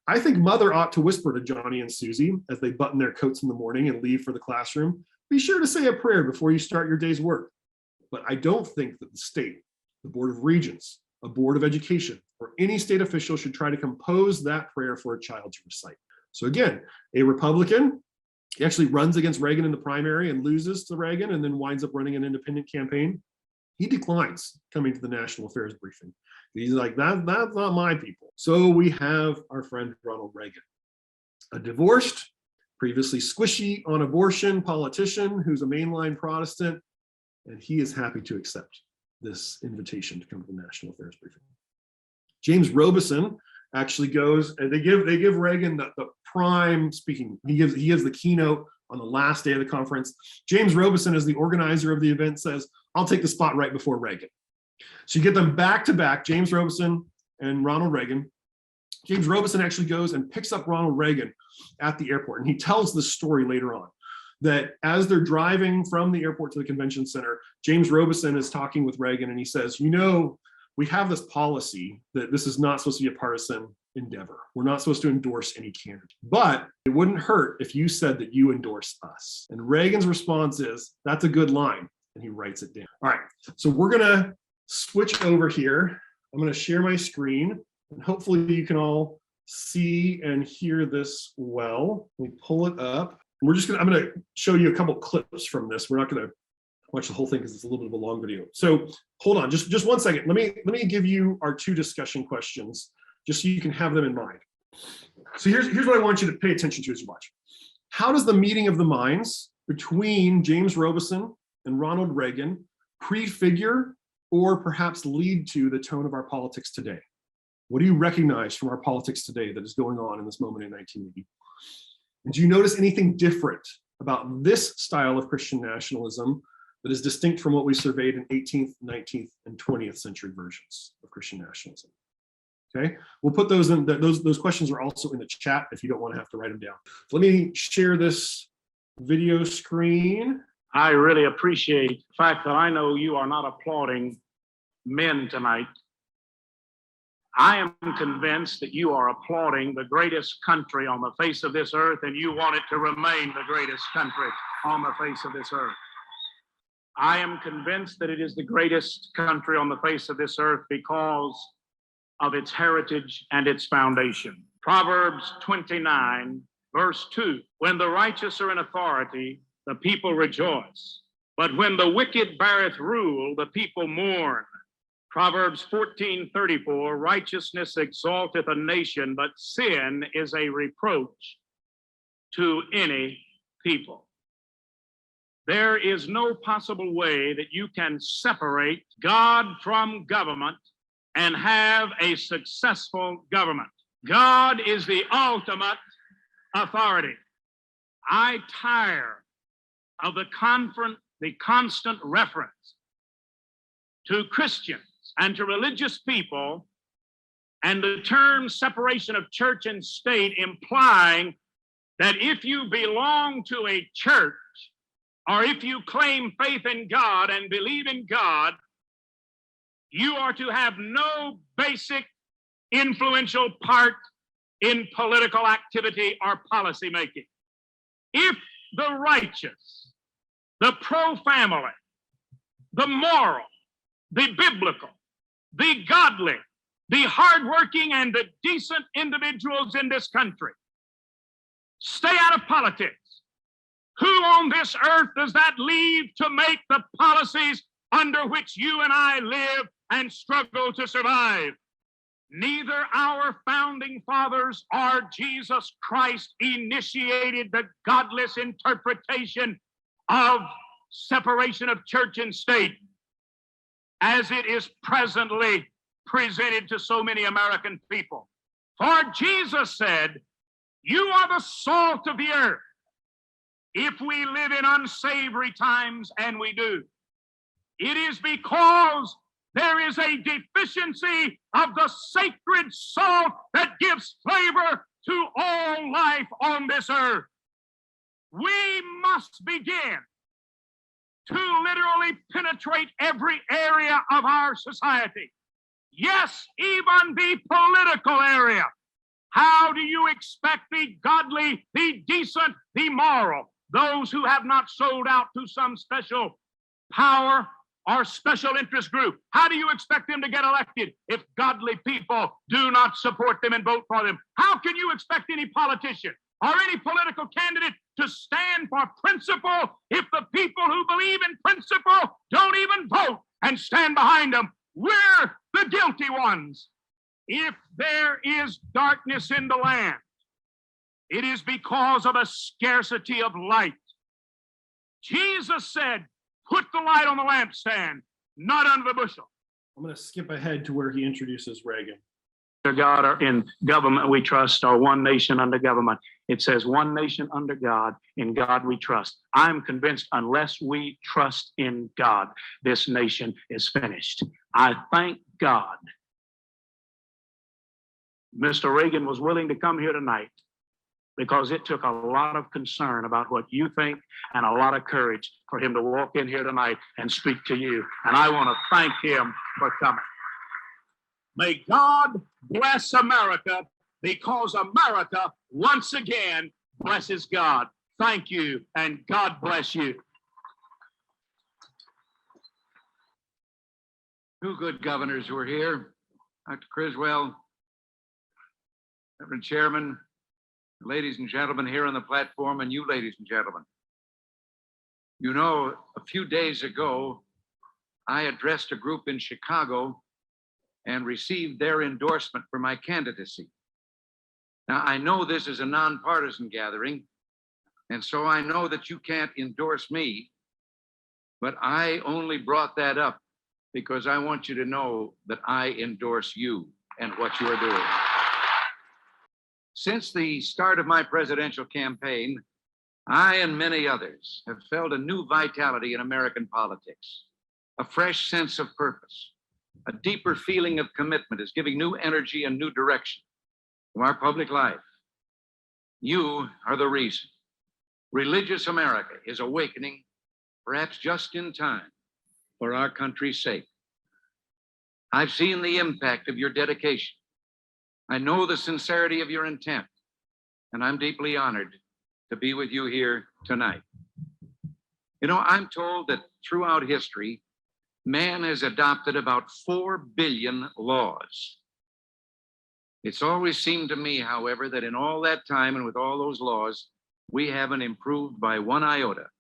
I think mother ought to whisper to Johnny and Susie as they button their coats in the morning and leave for the classroom, be sure to say a prayer before you start your day's work. But I don't think that the state, the Board of Regents, a Board of Education, or any state official should try to compose that prayer for a child to recite. So again, a Republican, he actually runs against Reagan in the primary and loses to Reagan and then winds up running an independent campaign. He declines coming to the national affairs briefing. He's like, that's not my people. So we have our friend Ronald Reagan, a divorced, previously squishy on abortion politician who's a mainline Protestant, and he is happy to accept this invitation to come to the national affairs briefing. James Robeson actually goes, and they give Reagan the prime speaking. He gives the keynote on the last day of the conference. James Robeson, as the organizer of the event, says, I'll take the spot right before Reagan. So you get them back to back, James Robeson and Ronald Reagan. James Robeson actually goes and picks up Ronald Reagan at the airport. And he tells this story later on, that as they're driving from the airport to the convention center, James Robeson is talking with Reagan and he says, you know, we have this policy that this is not supposed to be a partisan endeavor. We're not supposed to endorse any candidate, but it wouldn't hurt if you said that you endorse us. And Reagan's response is, that's a good line. And he writes it down. All right, so we're gonna switch over here. I'm gonna share my screen and hopefully you can all see and hear this well. Let me pull it up. I'm gonna show you a couple clips from this. We're not gonna watch the whole thing because it's a little bit of a long video. So hold on, just 1 second. Let me give you our 2 discussion questions, just so you can have them in mind. So here's what I want you to pay attention to as you watch. How does the meeting of the minds between James Robeson and Ronald Reagan prefigure or perhaps lead to the tone of our politics today? What do you recognize from our politics today that is going on in this moment in 1980? And do you notice anything different about this style of Christian nationalism that is distinct from what we surveyed in 18th, 19th, and 20th century versions of Christian nationalism? Okay, we'll put those in, those questions are also in the chat if you don't want to have to write them down. So let me share this video screen. I really appreciate the fact that I know you are not applauding men tonight. I am convinced that you are applauding the greatest country on the face of this earth, and you want it to remain the greatest country on the face of this earth. I am convinced that it is the greatest country on the face of this earth because of its heritage and its foundation. Proverbs 29, verse 2, when the righteous are in authority, the people rejoice. But when the wicked beareth rule, the people mourn. Proverbs 14:34, righteousness exalteth a nation, but sin is a reproach to any people. There is no possible way that you can separate God from government and have a successful government. God is the ultimate authority. I tire of the constant reference to Christians and to religious people and the term separation of church and state, implying that if you belong to a church or if you claim faith in God and believe in God, You are to have no basic influential part in political activity or policy making. If the righteous, the pro-family, the moral, the biblical, the godly, the hardworking, and the decent individuals in this country stay out of politics, who on this earth does that leave to make the policies under which you and I live and struggle to survive? Neither our founding fathers or Jesus Christ initiated the godless interpretation of separation of church and state as it is presently presented to so many American people. For Jesus said, "You are the salt of the earth." If we live in unsavory times, and we do, it is because there is a deficiency of the sacred salt that gives flavor to all life on this earth. We must begin to literally penetrate every area of our society. Yes, even the political area. How do you expect the godly, the decent, the moral, those who have not sold out to some special power or special interest group, how do you expect them to get elected if godly people do not support them and vote for them? How can you expect any politician or any political candidate to stand for principle if the people who believe in principle don't even vote and stand behind them? We're the guilty ones. If there is darkness in the land, it is because of a scarcity of light. Jesus said, "Put the light on the lampstand, not under the bushel." I'm going to skip ahead to where he introduces Reagan. Under God or in government we trust, or one nation under government. It says one nation under God, in God we trust. I'm convinced unless we trust in God, this nation is finished. I thank God Mr. Reagan was willing to come here tonight, because it took a lot of concern about what you think and a lot of courage for him to walk in here tonight and speak to you. And I want to thank him for coming. May God bless America, because America once again blesses God. Thank you, and God bless you. Two good governors who are here, Dr. Criswell, Reverend Chairman, ladies and gentlemen here on the platform, and you, ladies and gentlemen. You know, a few days ago, I addressed a group in Chicago and received their endorsement for my candidacy. Now, I know this is a nonpartisan gathering, and so I know that you can't endorse me, but I only brought that up because I want you to know that I endorse you and what you are doing. Since the start of my presidential campaign, I and many others have felt a new vitality in American politics, a fresh sense of purpose, a deeper feeling of commitment is giving new energy and new direction to our public life. You are the reason. Religious America is awakening, perhaps just in time, for our country's sake. I've seen the impact of your dedication. I know the sincerity of your intent, and I'm deeply honored to be with you here tonight. You know, I'm told that throughout history, man has adopted about 4 billion laws. It's always seemed to me, however, that in all that time and with all those laws, we haven't improved by one iota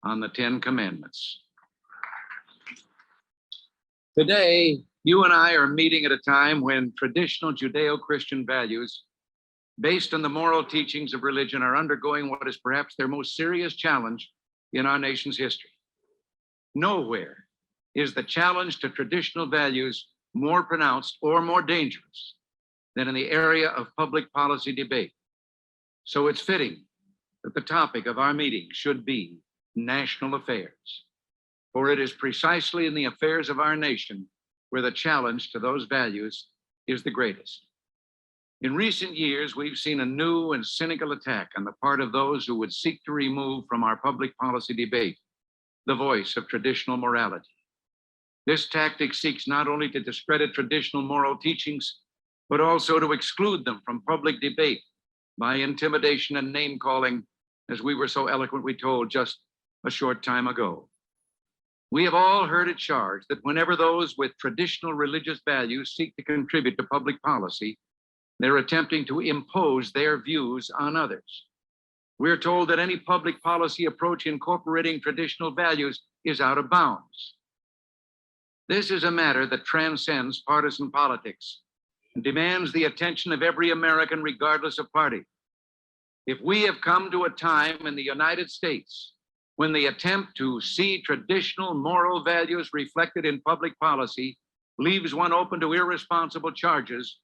on the 10 Commandments. Today, you and I are meeting at a time when traditional Judeo-Christian values based on the moral teachings of religion are undergoing what is perhaps their most serious challenge in our nation's history. Nowhere is the challenge to traditional values more pronounced or more dangerous than in the area of public policy debate. So it's fitting that the topic of our meeting should be national affairs, for it is precisely in the affairs of our nation where the challenge to those values is the greatest. In recent years, we've seen a new and cynical attack on the part of those who would seek to remove from our public policy debate the voice of traditional morality. This tactic seeks not only to discredit traditional moral teachings, but also to exclude them from public debate by intimidation and name calling, as we were so eloquently told just a short time ago. We have all heard it charged that whenever those with traditional religious values seek to contribute to public policy, they're attempting to impose their views on others. We're told that any public policy approach incorporating traditional values is out of bounds. This is a matter that transcends partisan politics and demands the attention of every American, regardless of party. If we have come to a time in the United States when the attempt to see traditional moral values reflected in public policy leaves one open to irresponsible charges,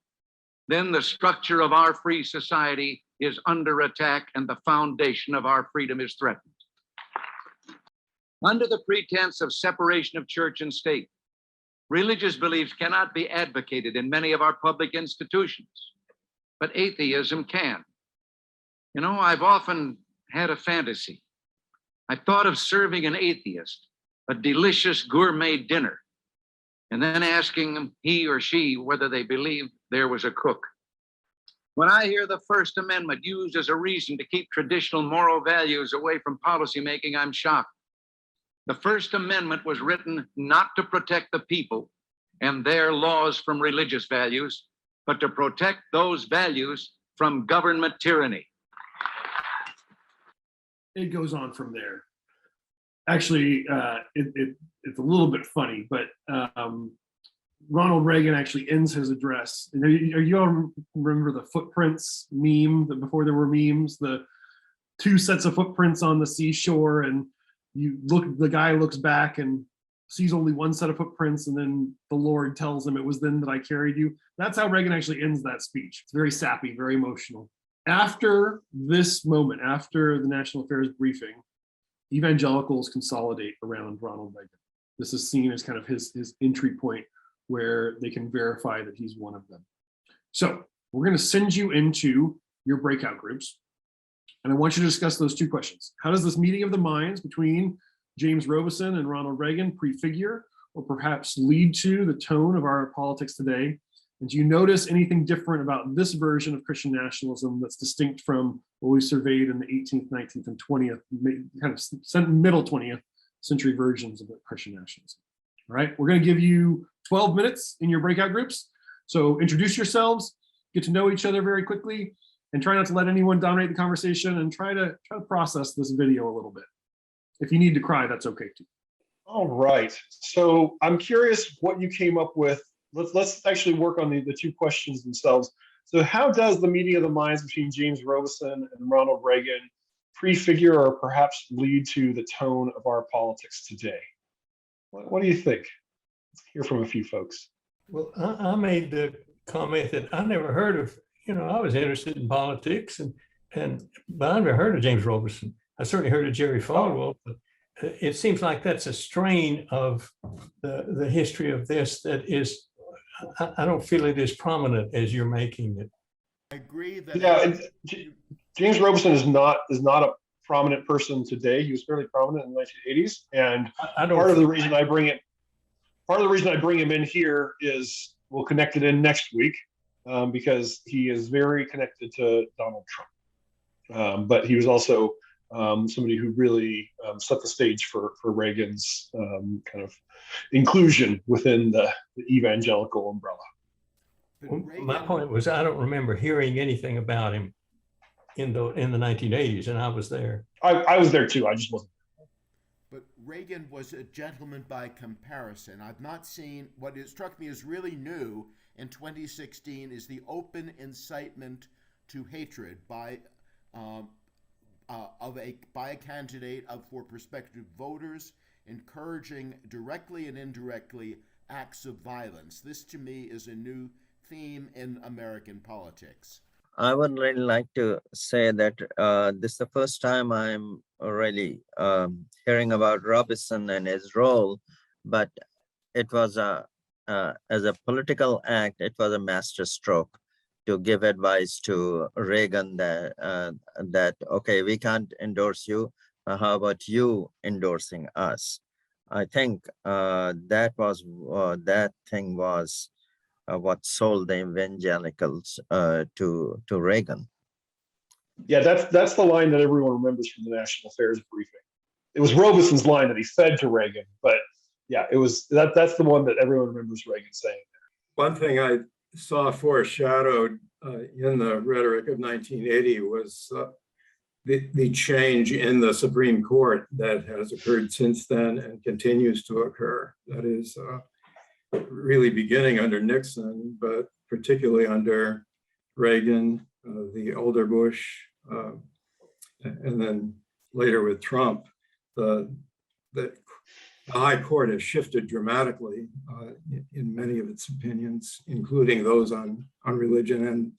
then the structure of our free society is under attack and the foundation of our freedom is threatened. Under the pretense of separation of church and state, religious beliefs cannot be advocated in many of our public institutions, but atheism can. You know, I've often had a fantasy. I thought of serving an atheist a delicious gourmet dinner and then asking him, he or she, whether they believed there was a cook. When I hear the First Amendment used as a reason to keep traditional moral values away from policymaking, I'm shocked. The First Amendment was written not to protect the people and their laws from religious values, but to protect those values from government tyranny. It goes on from there. Actually, it's a little bit funny, but Ronald Reagan actually ends his address. And you all remember the footprints meme, before there were memes, the two sets of footprints on the seashore, and the guy looks back and sees only one set of footprints, and then the Lord tells him, "It was then that I carried you." That's how Reagan actually ends that speech. It's very sappy, very emotional. After this moment, after the National Affairs briefing, evangelicals consolidate around Ronald Reagan. This is seen as kind of his entry point where they can verify that he's one of them. So we're going to send you into your breakout groups, and I want you to discuss those two questions. How does this meeting of the minds between James Robeson and Ronald Reagan prefigure or perhaps lead to the tone of our politics today? And do you notice anything different about this version of Christian nationalism that's distinct from what we surveyed in the 18th, 19th, and 20th, kind of middle 20th century versions of Christian nationalism? All right, we're going to give you 12 minutes in your breakout groups. So introduce yourselves, get to know each other very quickly, and try not to let anyone dominate the conversation, and try to process this video a little bit. If you need to cry, that's okay too. All right, so I'm curious what you came up with. Let's actually work on the two questions themselves. So how does the meeting of the minds between James Robeson and Ronald Reagan prefigure or perhaps lead to the tone of our politics today? What do you think? Let's hear from a few folks. Well, I made the comment that I never heard of, I was interested in politics, but I never heard of James Robeson. I certainly heard of Jerry Falwell, but it seems like that's a strain of the history of this that is, I don't feel it is prominent as you're making it. I agree that. Yeah, James Robeson is not a prominent person today. He was fairly prominent in the 1980s, and part of the reason I bring him in here is we'll connect it in next week because he is very connected to Donald Trump, but he was also somebody who really set the stage for Reagan's kind of inclusion within the evangelical umbrella. Well, my point was I don't remember hearing anything about him in the 1980s, and I was there. I was there too. I just wasn't. But Reagan was a gentleman by comparison. I've not seen what struck me as really new in 2016 is the open incitement to hatred by a candidate for prospective voters, encouraging directly and indirectly acts of violence. This to me is a new theme in American politics. I would really like to say that this is the first time I'm really hearing about Robeson and his role, but it was as a political act, it was a masterstroke to give advice to Reagan that okay, we can't endorse you. How about you endorsing us? I think that thing was what sold the evangelicals to Reagan. Yeah, that's the line that everyone remembers from the National Affairs briefing. It was Robeson's line that he fed to Reagan, but yeah, it was that's the one that everyone remembers Reagan saying. One thing I saw foreshadowed in the rhetoric of 1980 was the change in the Supreme Court that has occurred since then and continues to occur. That is really beginning under Nixon, but particularly under Reagan, the older Bush, and then later with Trump. The High Court has shifted dramatically in many of its opinions, including those on religion and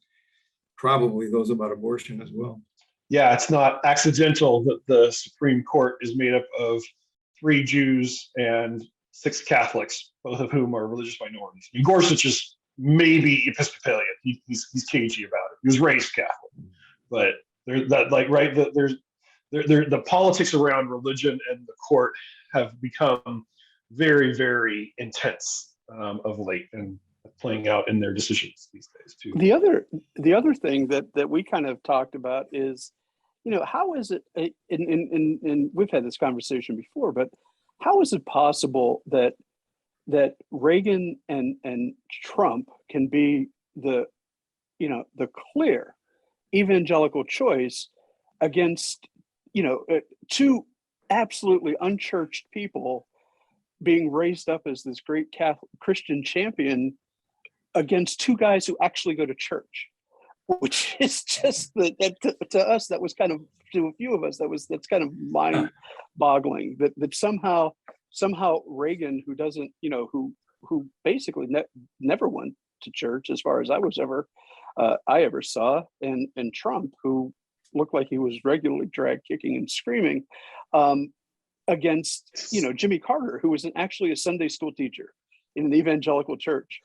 probably those about abortion as well. Yeah, it's not accidental that the Supreme Court is made up of 3 Jews and 6 Catholics, both of whom are religious minorities. I mean, Gorsuch is maybe Episcopalian. He's cagey about it. He was raised Catholic, but there's that the politics around religion and the court have become very, very intense of late and playing out in their decisions these days too. The other thing that we kind of talked about is, how is it, and we've had this conversation before, but how is it possible that Reagan and Trump can be the clear evangelical choice against, 2 absolutely unchurched people being raised up as this great Catholic Christian champion against 2 guys who actually go to church, which is just that to us, that was kind of, to a few of us, that's kind of mind-boggling that somehow Reagan, who doesn't, who basically never went to church as far as I ever saw, and Trump, who looked like he was regularly dragged kicking and screaming, against Jimmy Carter, who was actually a Sunday school teacher in an evangelical church,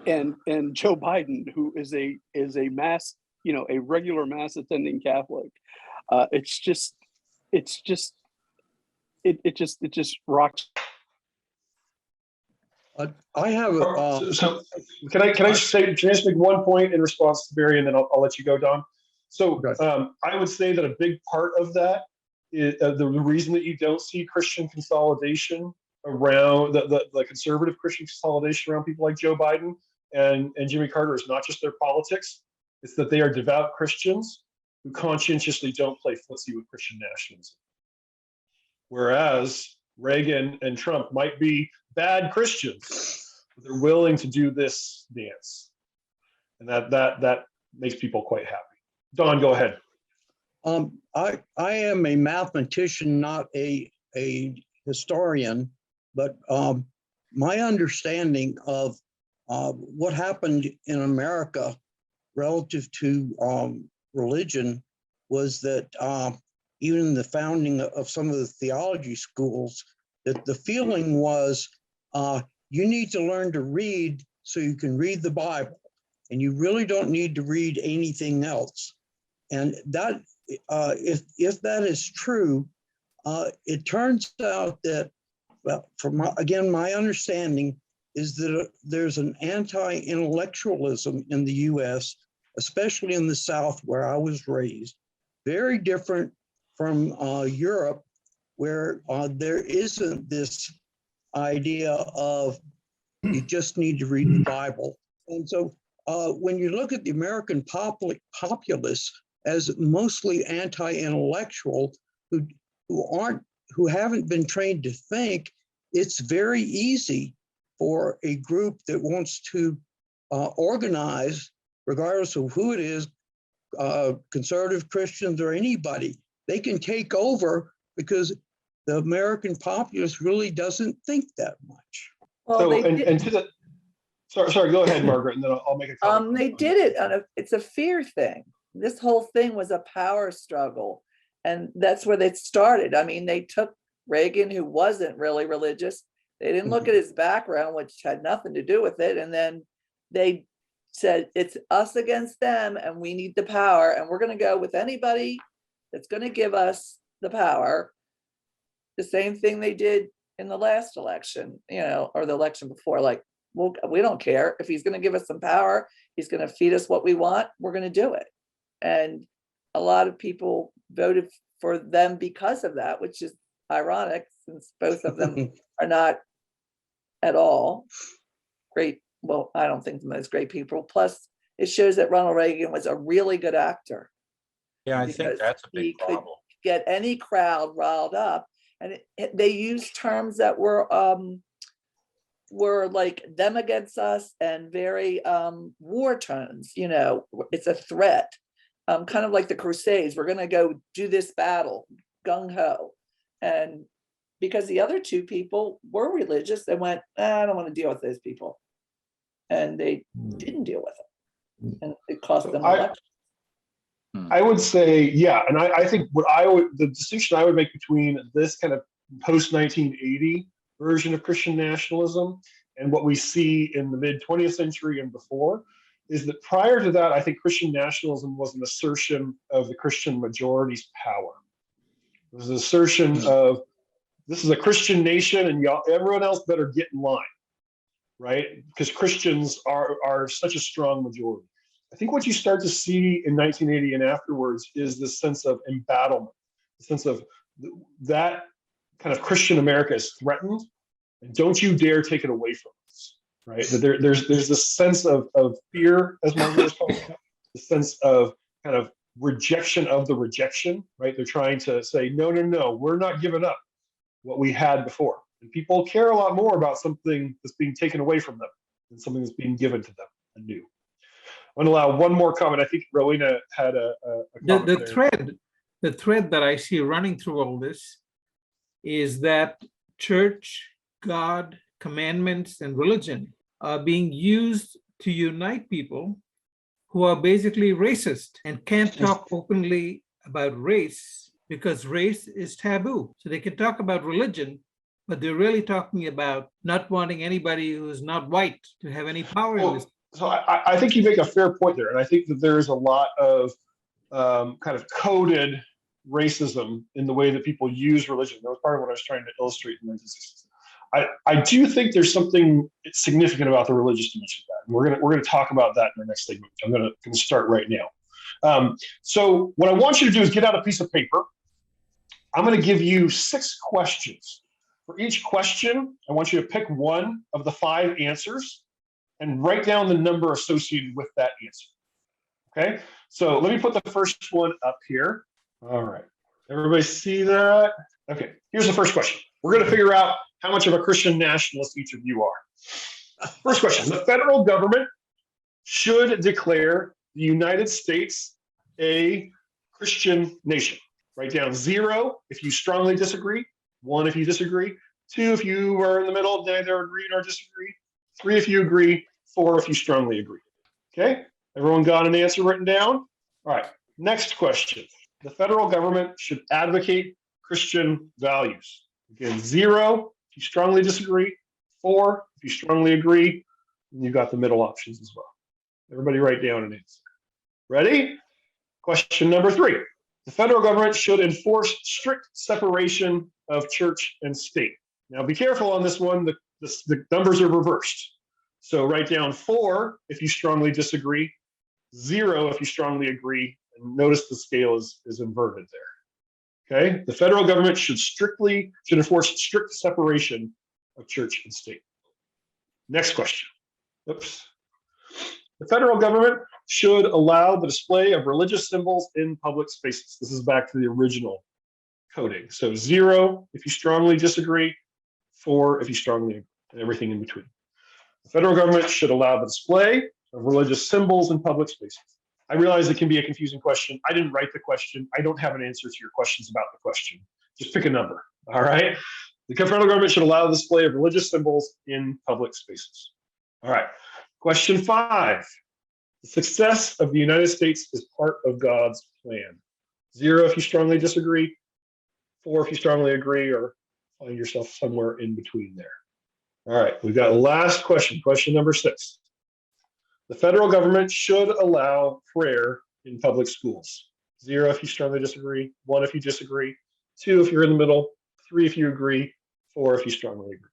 and Joe Biden, who is a mass, a regular mass attending Catholic. It just rocks. I have so can I just make one point in response to Barry, and then I'll let you go, Don. So I would say that a big part of that is the reason that you don't see Christian consolidation around the conservative Christian consolidation around people like Joe Biden and Jimmy Carter is not just their politics, it's that they are devout Christians who conscientiously don't play footsie with Christian nationalism. Whereas Reagan and Trump might be bad Christians, but they're willing to do this dance. And that makes people quite happy. Don, go ahead. I am a mathematician, not a historian, but my understanding of what happened in America relative to religion was that even in the founding of some of the theology schools, that the feeling was you need to learn to read so you can read the Bible, and you really don't need to read anything else. And that, if that is true, it turns out that, well, again, my understanding is that there's an anti-intellectualism in the US, especially in the South where I was raised, very different from Europe, where there isn't this idea of you just need to read the Bible. And so when you look at the American populace as mostly anti-intellectual, who haven't been trained to think, it's very easy for a group that wants to organize, regardless of who it is, conservative Christians or anybody, they can take over because the American populace really doesn't think that much. Well, sorry, go ahead, Margaret, and then I'll make a comment. They did it it's a fear thing. This whole thing was a power struggle, and that's where they started. I mean, they took Reagan, who wasn't really religious. They didn't look at his background, which had nothing to do with it, and then they said it's us against them, and we need the power, and we're going to go with anybody that's going to give us the power. The same thing they did in the last election, or the election before, like, well, we don't care. If he's going to give us some power, he's going to feed us what we want, we're going to do it. And a lot of people voted for them because of that, which is ironic since both of them are not at all great. Well, I don't think the most great people. Plus, it shows that Ronald Reagan was a really good actor. Yeah, I think because that's a big he could problem. get any crowd riled up, and they used terms that were like them against us and very war tones. It's a threat, kind of like the Crusades. We're going to go do this battle, gung ho, and because the other two people were religious, they went, I don't want to deal with those people, and they didn't deal with it, and it cost them election. I would say, yeah, and I think the distinction I would make between this kind of post-1980 version of Christian nationalism and what we see in the mid-20th century and before is that prior to that, I think Christian nationalism was an assertion of the Christian majority's power. It was an assertion of, this is a Christian nation and everyone else better get in line, right? Because Christians are such a strong majority. I think what you start to see in 1980 and afterwards is this sense of embattlement, the sense of that kind of Christian America is threatened, and don't you dare take it away from us, right? That there's this sense of fear, as Margaret was talking about, the sense of kind of rejection of the rejection, right? They're trying to say, no, we're not giving up what we had before. And people care a lot more about something that's being taken away from them than something that's being given to them anew. I'm going to allow one more comment. I think Rowena had a comment the thread that I see running through all this is that church, God, commandments, and religion are being used to unite people who are basically racist and can't talk openly about race because race is taboo. So they can talk about religion, but they're really talking about not wanting anybody who's not white to have any power in this. So I think you make a fair point there. And I think that there's a lot of kind of coded racism in the way that people use religion. That was part of what I was trying to illustrate in the 1960s. I do think there's something significant about the religious dimension of that. And we're gonna talk about that in our next segment, which I'm gonna start right now. So what I want you to do is get out a piece of paper. I'm gonna give you 6 questions. For each question, I want you to pick one of the 5 answers and write down the number associated with that answer. Okay, so let me put the first one up here. All right, everybody see that? Okay, here's the first question. We're going to figure out how much of a Christian nationalist each of you are. First question, the federal government should declare the United States a Christian nation. Write down 0 if you strongly disagree, 1 if you disagree, 2 if you are in the middle, neither agree nor disagree, 3 if you agree, 4 if you strongly agree. Okay, everyone got an answer written down? All right, next question. The federal government should advocate Christian values. Again, 0 if you strongly disagree, 4 if you strongly agree, and you got the middle options as well. Everybody write down an answer. Ready? Question number 3. The federal government should enforce strict separation of church and state. Now be careful on this one, the numbers are reversed. So write down 4 if you strongly disagree, 0 if you strongly agree, and notice the scale is inverted there. Okay, the federal government should enforce strict separation of church and state. Next question. Oops. The federal government should allow the display of religious symbols in public spaces. This is back to the original coding. So 0 if you strongly disagree, 4 if you strongly agree, and everything in between. The federal government should allow the display of religious symbols in public spaces. I realize it can be a confusing question. I didn't write the question. I don't have an answer to your questions about the question. Just pick a number, all right? The federal government should allow the display of religious symbols in public spaces. All right, question 5. The success of the United States is part of God's plan. 0 if you strongly disagree, 4 if you strongly agree, or find yourself somewhere in between there. All right, we've got the last question, question number 6. The federal government should allow prayer in public schools. 0 if you strongly disagree, 1 if you disagree, 2 if you're in the middle, 3 if you agree, 4 if you strongly agree.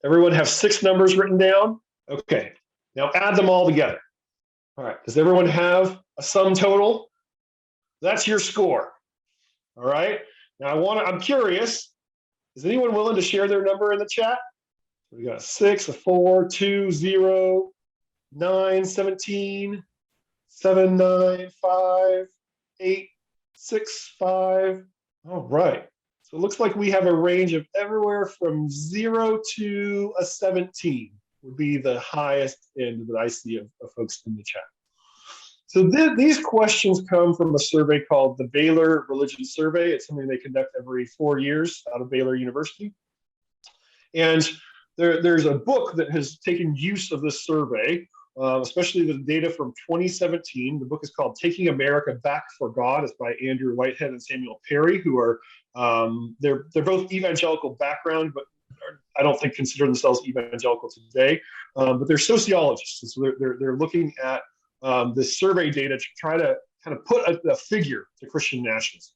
Everyone have 6 numbers written down? Okay, now add them all together. All right, does everyone have a sum total? That's your score. All right, now I'm curious, is anyone willing to share their number in the chat? We got 6, a 4, 2, 0, 9, 17, 7, 9, 5, 8, 6, 5. All right. So it looks like we have a range of everywhere from 0 to a 17 would be the highest end that I see of folks in the chat. So these questions come from a survey called the Baylor Religion Survey. It's something they conduct every 4 years out of Baylor University. And there's a book that has taken use of this survey, especially the data from 2017. The book is called Taking America Back for God. It's by Andrew Whitehead and Samuel Perry, who are, they're both evangelical background, but I don't think consider themselves evangelical today. But they're sociologists. And so they're looking at this survey data to try to kind of put a figure to Christian nationalism.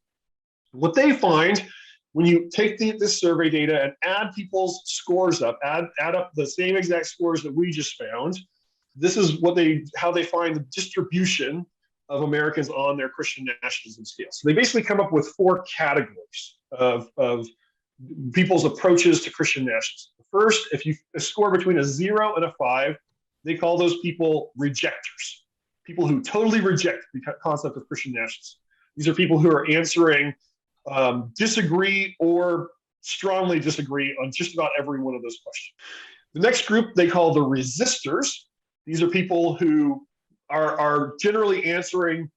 What they find when you take this survey data and add people's scores up, add up the same exact scores that we just found, this is how they find the distribution of Americans on their Christian nationalism scale. So they basically come up with 4 categories of people's approaches to Christian nationalism. First, if you score between a 0 and a 5, they call those people rejectors, people who totally reject the concept of Christian nationalism. These are people who are answering disagree or strongly disagree on just about every one of those questions. The next group they call the resistors. These are people who are generally answering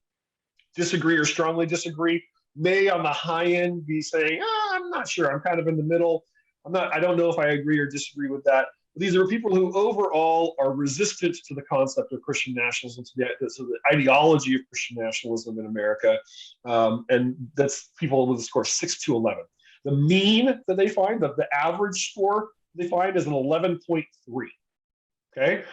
disagree or strongly disagree, may on the high end be saying, I'm not sure, I'm kind of in the middle. I don't know if I agree or disagree with that. These are people who overall are resistant to the concept of Christian nationalism, to the ideology of Christian nationalism in America. And that's people with a score 6 to 11. The mean that they find, the average score they find is an 11.3. Okay.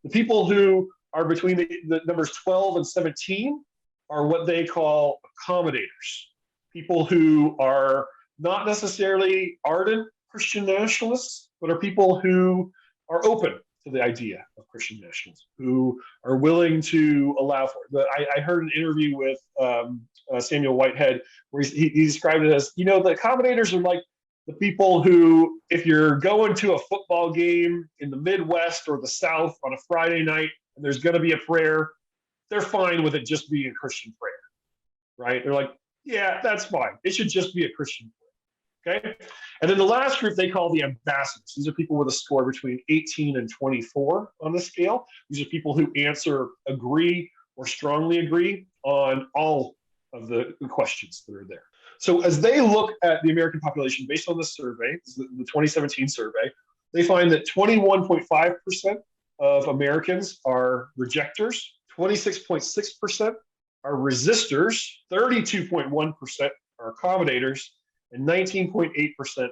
The people who are between the numbers 12 and 17 are what they call accommodators. People who are not necessarily ardent Christian nationalists, but are people who are open to the idea of Christian nationalism, who are willing to allow for it. I heard an interview with Samuel Whitehead where he described it as, the accommodators are like the people who, if you're going to a football game in the Midwest or the South on a Friday night and there's going to be a prayer, they're fine with it just being a Christian prayer, right? They're like, yeah, that's fine. It should just be a Christian prayer, okay? And then the last group they call the ambassadors. These are people with a score between 18 and 24 on the scale. These are people who answer agree or strongly agree on all of the questions that are there. So as they look at the American population based on this survey, the 2017 survey, they find that 21.5% of Americans are rejectors, 26.6% are resistors, 32.1% are accommodators, and 19.8%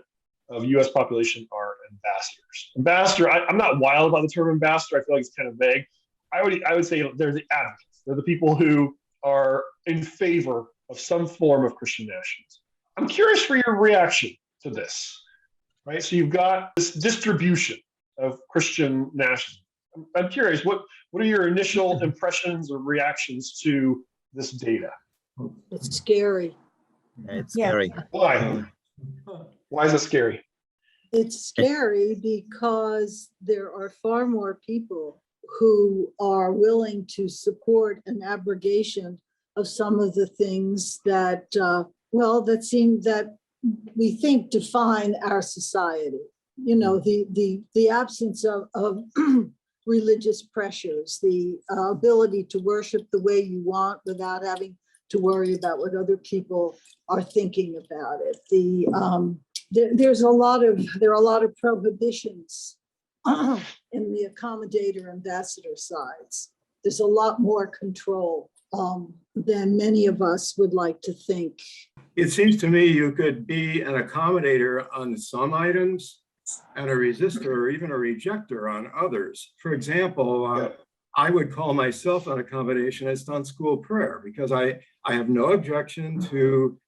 of US population are ambassadors. Ambassador, I'm not wild about the term ambassador. I feel like it's kind of vague. I would say they're the advocates. They're the people who are in favor of some form of Christian nationalism. I'm curious for your reaction to this, right? So you've got this distribution of Christian nationalism. I'm curious, what are your initial impressions or reactions to this data? It's scary. It's scary. Why? Why is it scary? It's scary because there are far more people who are willing to support an abrogation of some of the things that, that we think define our society. The absence of religious pressures, the ability to worship the way you want without having to worry about what other people are thinking about it. There are a lot of prohibitions in the accommodator ambassador sides. There's a lot more control than many of us would like to think. It seems to me you could be an accommodator on some items and a resistor or even a rejector on others. For example, I would call myself an accommodationist on school prayer because I have no objection to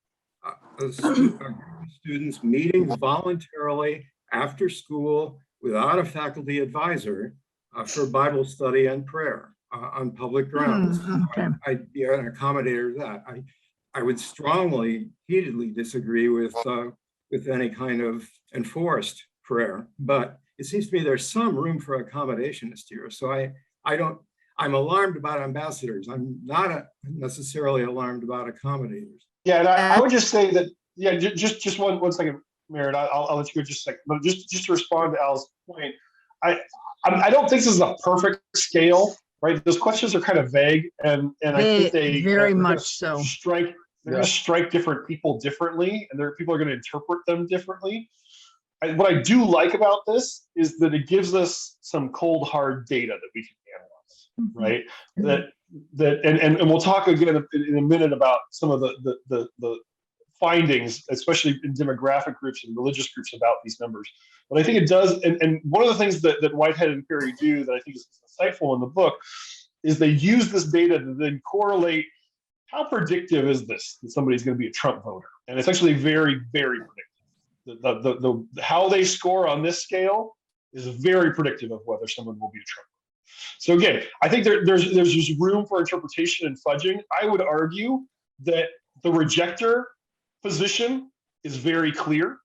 students meeting voluntarily after school without a faculty advisor for Bible study and prayer on public grounds. Okay. I'd be an accommodator of that. I would strongly, heatedly disagree with any kind of enforced prayer, but it seems to me there's some room for accommodationist here. So I'm alarmed about ambassadors. I'm not necessarily alarmed about accommodators. Yeah, and I would just say that, yeah, just one second, Merritt, I'll let you go just a second, but just to respond to Al's point, I don't think this is a perfect scale, right? Those questions are kind of vague, and I think they very much so strike. They're going to strike different people differently, and people are going to interpret them differently. What I do like about this is that it gives us some cold hard data that we can analyze, right? And we'll talk again in a minute about some of the findings, especially in demographic groups and religious groups, about these numbers. But I think it does, and one of the things that Whitehead and Perry do that I think is insightful in the book is they use this data to then correlate how predictive is this that somebody's going to be a Trump voter, and it's actually very, very predictive. The how they score on this scale is very predictive of whether someone will be a Trump voter. So again, I think there's just room for interpretation and fudging. I would argue that the rejector position is very clear,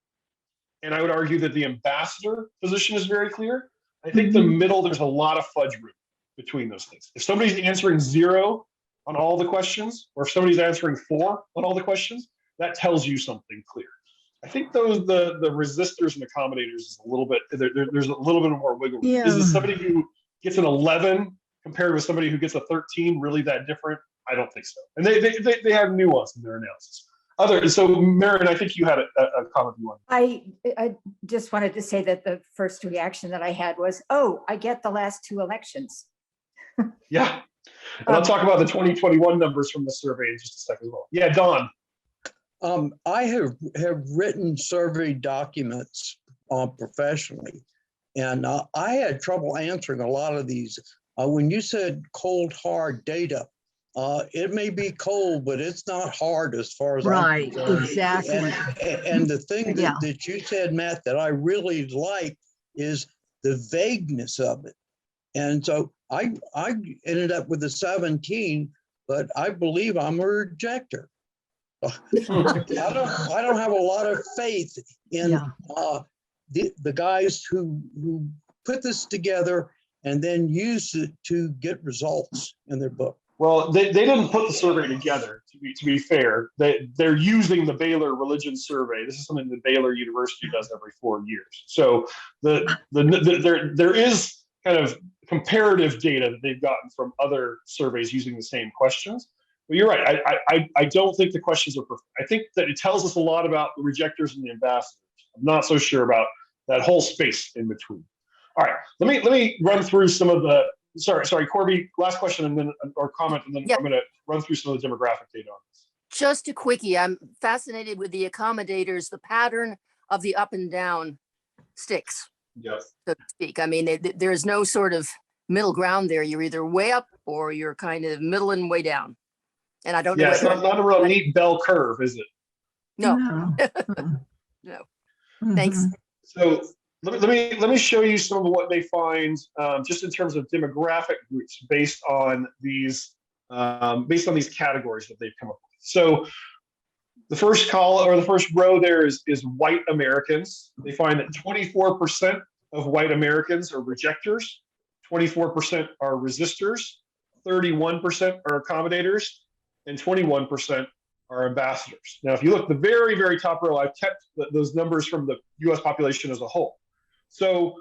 and I would argue that the ambassador position is very clear. I think the middle, there's a lot of fudge room between those things. If somebody's answering 0 on all the questions, or if somebody's answering 4 on all the questions, that tells you something clear. I think the resistors and accommodators is a little bit, there's a little bit more wiggle room. Yeah. Is it somebody who gets an 11 compared with somebody who gets a 13 really that different? I don't think so. And they have nuance in their analysis. So Marion, I think you had a comment you wanted. I just wanted to say that the first reaction that I had was, oh, I get the last 2 elections. Yeah. And I'll talk about the 2021 numbers from the survey in just a second as well. Yeah, Don. I have written survey documents professionally, and I had trouble answering a lot of these. When you said cold, hard data, it may be cold, but it's not hard as far as I'm concerned. Exactly. And the thing that you said, Matt, that I really like is the vagueness of it. And so I ended up with a 17, but I believe I'm a rejector. I don't have a lot of faith in the guys who put this together and then use it to get results in their book. Well, they didn't put the survey together, to be fair. They're using the Baylor Religion Survey. This is something that Baylor University does every 4 years. So there is kind of comparative data that they've gotten from other surveys using the same questions. But you're right. I don't think the questions are perfect. I think that it tells us a lot about the rejectors and the ambassadors. I'm not so sure about that whole space in between. All right, let me run through some of the. Sorry, Corby. Last question, and then or comment, and then I'm going to run through some of the demographic data on this. Just a quickie. I'm fascinated with the accommodators, the pattern of the up and down sticks, Yes. so to speak. I mean, there's no sort of middle ground there. You're either way up or you're kind of middle and way down. And I don't know. Yeah, it's not a real neat bell curve, is it? No. No. Thanks. So let me show you some of what they find just in terms of demographic groups based on these categories that they've come up with. So the first column or the first row there is white Americans. They find that 24% of white Americans are rejectors, 24% are resistors, 31% are accommodators, and 21% are ambassadors. Now, if you look at the very, very top row, I've kept those numbers from the US population as a whole. So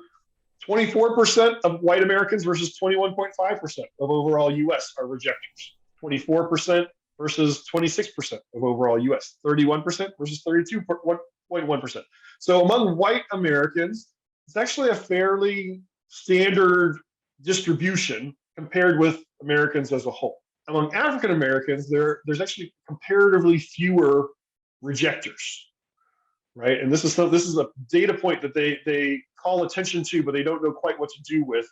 24% of white Americans versus 21.5% of overall US are rejectors. 24% versus 26% of overall US. 31% versus 32.1%. So among white Americans, it's actually a fairly standard distribution compared with Americans as a whole. Among African Americans, there's actually comparatively fewer rejectors, right? And this is a data point that they call attention to, but they don't know quite what to do with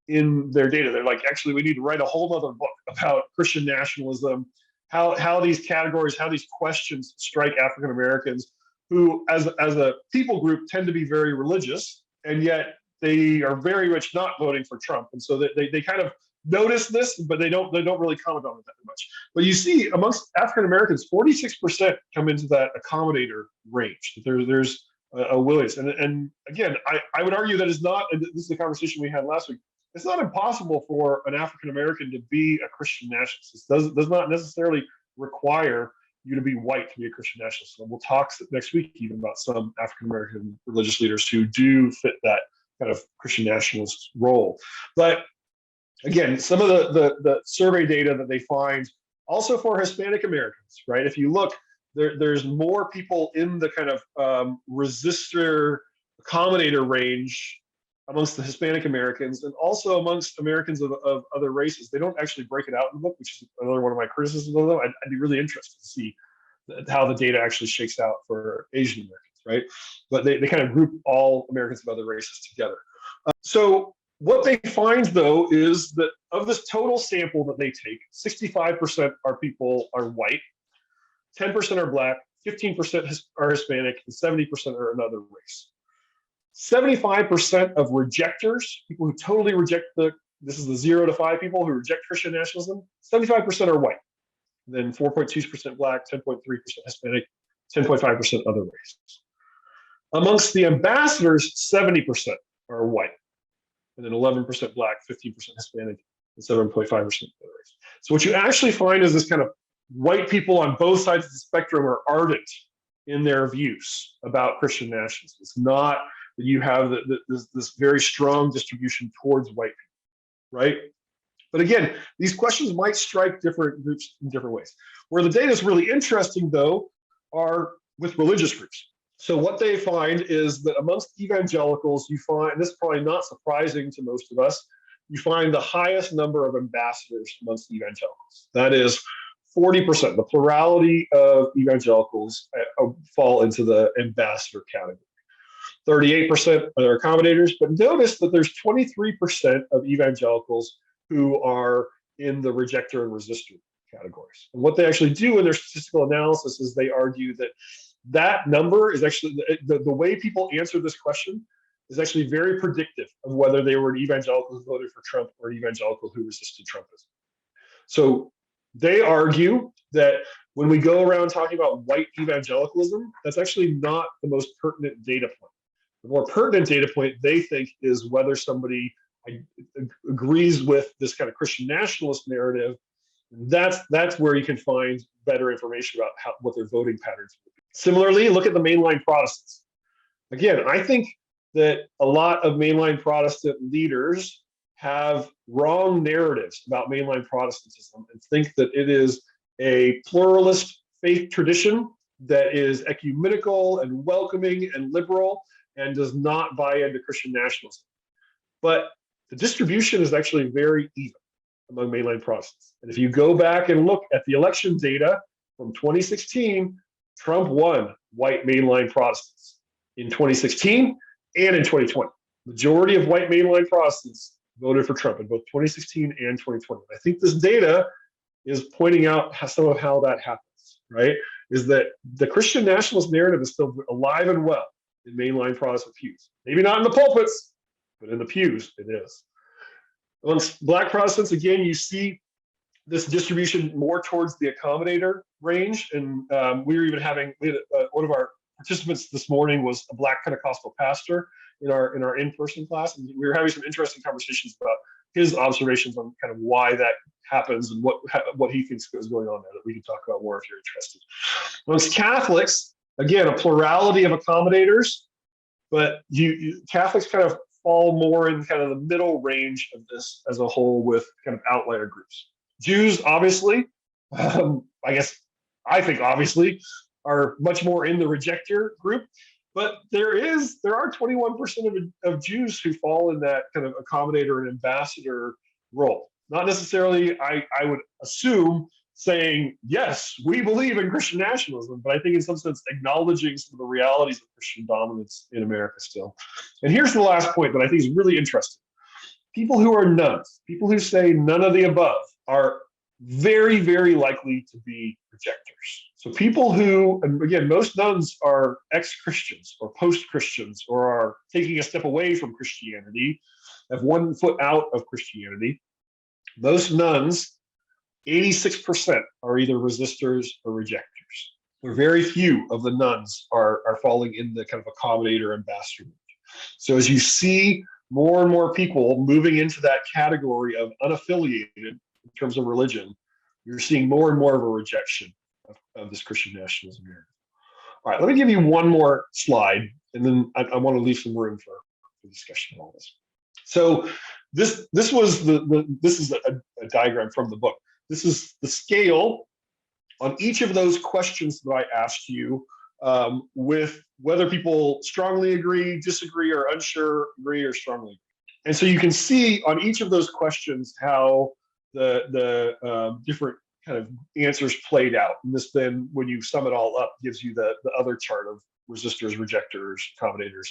in their data. They're like, actually, we need to write a whole other book about Christian nationalism, how these categories, how these questions strike African Americans. who as a people group tend to be very religious, and yet they are very much not voting for Trump. And so they kind of notice this, but they don't really comment on it that much. But you see amongst African Americans, 46% come into that accommodator range. There's a willingness. And again, I would argue that is not, and this is the conversation we had last week, it's not impossible for an African American to be a Christian nationalist. It does not necessarily require you to be white to be a Christian nationalist. And we'll talk next week even about some African American religious leaders who do fit that kind of Christian nationalist role. But again, some of the survey data that they find also for Hispanic Americans, right? If you look, there's more people in the kind of resistor accommodator range amongst the Hispanic Americans, and also amongst Americans of other races. They don't actually break it out in the book, which is another one of my criticisms of them. I'd be really interested to see how the data actually shakes out for Asian Americans, right? But they kind of group all Americans of other races together. So what they find, though, is that of this total sample that they take, 65% are white, 10% are black, 15% are Hispanic, and 70% are another race. 75% of rejectors, people who totally reject this is the 0 to 5 people who reject Christian nationalism, 75% are white. Then 4.2% black, 10.3% Hispanic, 10.5% other races. Amongst the ambassadors, 70% are white, and then 11% black, 15% Hispanic, and 7.5% other race. So what you actually find is this kind of white people on both sides of the spectrum are ardent in their views about Christian nationalism. It's not that you have this very strong distribution towards white people, right? But again, these questions might strike different groups in different ways. Where the data is really interesting, though, are with religious groups. So what they find is that amongst evangelicals, you find, and this is probably not surprising to most of us, you find the highest number of ambassadors amongst evangelicals. That is 40%. The plurality of evangelicals fall into the ambassador category. 38% are accommodators, but notice that there's 23% of evangelicals who are in the rejector and resistor categories. And what they actually do in their statistical analysis is they argue that that number is actually, the way people answer this question is actually very predictive of whether they were an evangelical who voted for Trump or an evangelical who resisted Trumpism. So they argue that when we go around talking about white evangelicalism, that's actually not the most pertinent data point. The more pertinent data point, they think, is whether somebody agrees with this kind of Christian nationalist narrative. That's where you can find better information about what their voting patterns will be. Similarly, look at the mainline Protestants. Again, I think that a lot of mainline Protestant leaders have wrong narratives about mainline Protestantism and think that it is a pluralist faith tradition that is ecumenical and welcoming and liberal and does not buy into Christian nationalism. But the distribution is actually very even among mainline Protestants. And if you go back and look at the election data from 2016, Trump won white mainline Protestants in 2016 and in 2020. Majority of white mainline Protestants voted for Trump in both 2016 and 2020. I think this data is pointing out some of how that happens, right? Is that the Christian nationalist narrative is still alive and well in mainline Protestant pews. Maybe not in the pulpits, but in the pews, it is. Amongst Black Protestants, again, you see this distribution more towards the accommodator range. And we were even having, one of our participants this morning was a Black Pentecostal pastor in our in-person class. And we were having some interesting conversations about his observations on kind of why that happens and what he thinks is going on there that we can talk about more if you're interested. Amongst Catholics, again, a plurality of accommodators, but Catholics kind of fall more in kind of the middle range of this as a whole with kind of outlier groups. Jews, obviously, I think obviously, are much more in the rejector group, but there are 21% of Jews who fall in that kind of accommodator and ambassador role. Not necessarily, I would assume, saying, yes, we believe in Christian nationalism, but I think in some sense acknowledging some of the realities of Christian dominance in America still. And here's the last point that I think is really interesting. People who are nones, people who say none of the above, are very, very likely to be rejectors. So people who, and again, most nuns are ex-Christians or post-Christians or are taking a step away from Christianity, have one foot out of Christianity. Most nuns, 86% are either resistors or rejectors. Where very few of the nuns are falling in the kind of accommodator ambassador. So as you see more and more people moving into that category of unaffiliated in terms of religion, you're seeing more and more of a rejection of this Christian nationalism here. All right, let me give you one more slide, and then I want to leave some room for discussion on all this. So this was this is a diagram from the book. This is the scale on each of those questions that I asked you, with whether people strongly agree, disagree, or unsure, agree, or strongly agree. And so you can see on each of those questions how the different kind of answers played out. And this then, when you sum it all up, gives you the other chart of resistors, rejectors, accommodators,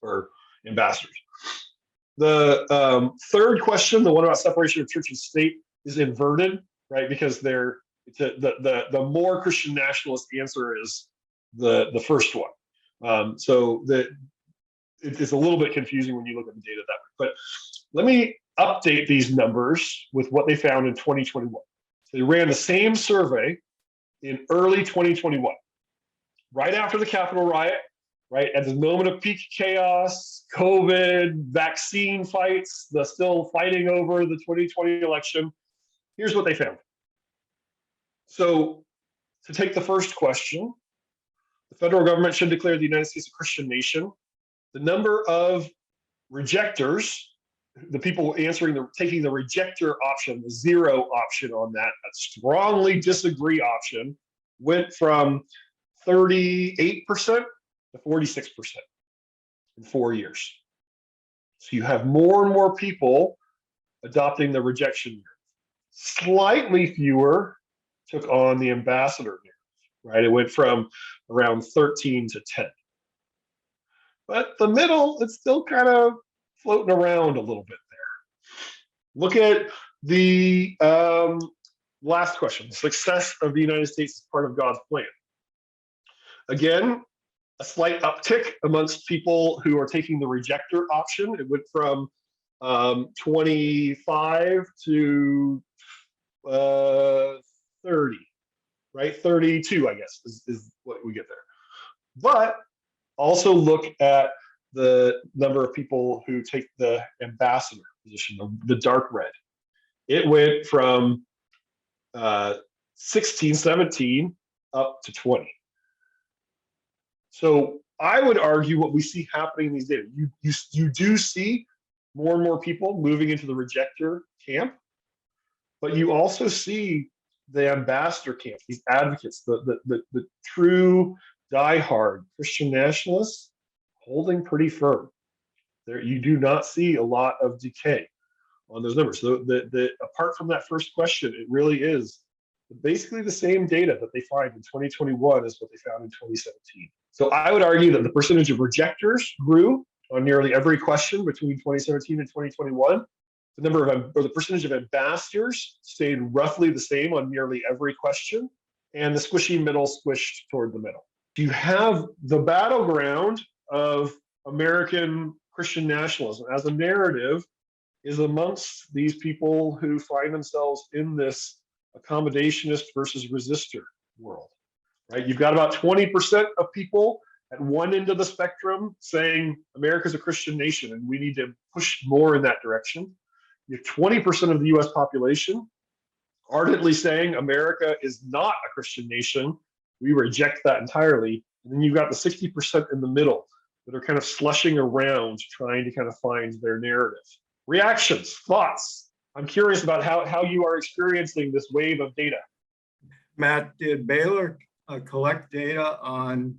or ambassadors. The third question, the one about separation of church and state, is inverted, right? Because the more Christian nationalist answer is the first one. So it's a little bit confusing when you look at the data that way. But let me update these numbers with what they found in 2021. So they ran the same survey in early 2021, right after the Capitol Riot, right at the moment of peak chaos, COVID, vaccine fights, the still fighting over the 2020 election. Here's what they found. So to take the first question, the federal government should declare the United States a Christian nation. The number of rejectors, the people taking the rejector option, the 0 option on that strongly disagree option, went from 38% to 46% in 4 years. So you have more and more people adopting the rejection. Slightly fewer took on the ambassador narrative, right? It went from around 13 to 10. But the middle, it's still kind of floating around a little bit there. Look at the last question, the success of the United States as part of God's plan. Again, a slight uptick amongst people who are taking the rejector option. It went from 25 to 30, right? 32, I guess, is what we get there. But also look at the number of people who take the ambassador position, the dark red. It went from 16, 17 up to 20. So I would argue what we see happening these days, you do see more and more people moving into the rejector camp, but you also see the ambassador camp, these advocates, the true diehard Christian nationalists holding pretty firm. There, you do not see a lot of decay on those numbers. So apart from that first question, it really is basically the same data that they find in 2021 as what they found in 2017. So I would argue that the percentage of rejectors grew on nearly every question between 2017 and 2021. The number of, or the percentage of ambassadors stayed roughly the same on nearly every question, and the squishy middle squished toward the middle. You have the battleground of American Christian nationalism as a narrative is amongst these people who find themselves in this accommodationist versus resistor world, right? You've got about 20% of people at one end of the spectrum saying America's a Christian nation and we need to push more in that direction. You have 20% of the US population ardently saying America is not a Christian nation. We reject that entirely. And then you've got the 60% in the middle that are kind of slushing around trying to kind of find their narrative. Reactions, thoughts. I'm curious about how you are experiencing this wave of data. Matt, did Baylor collect data on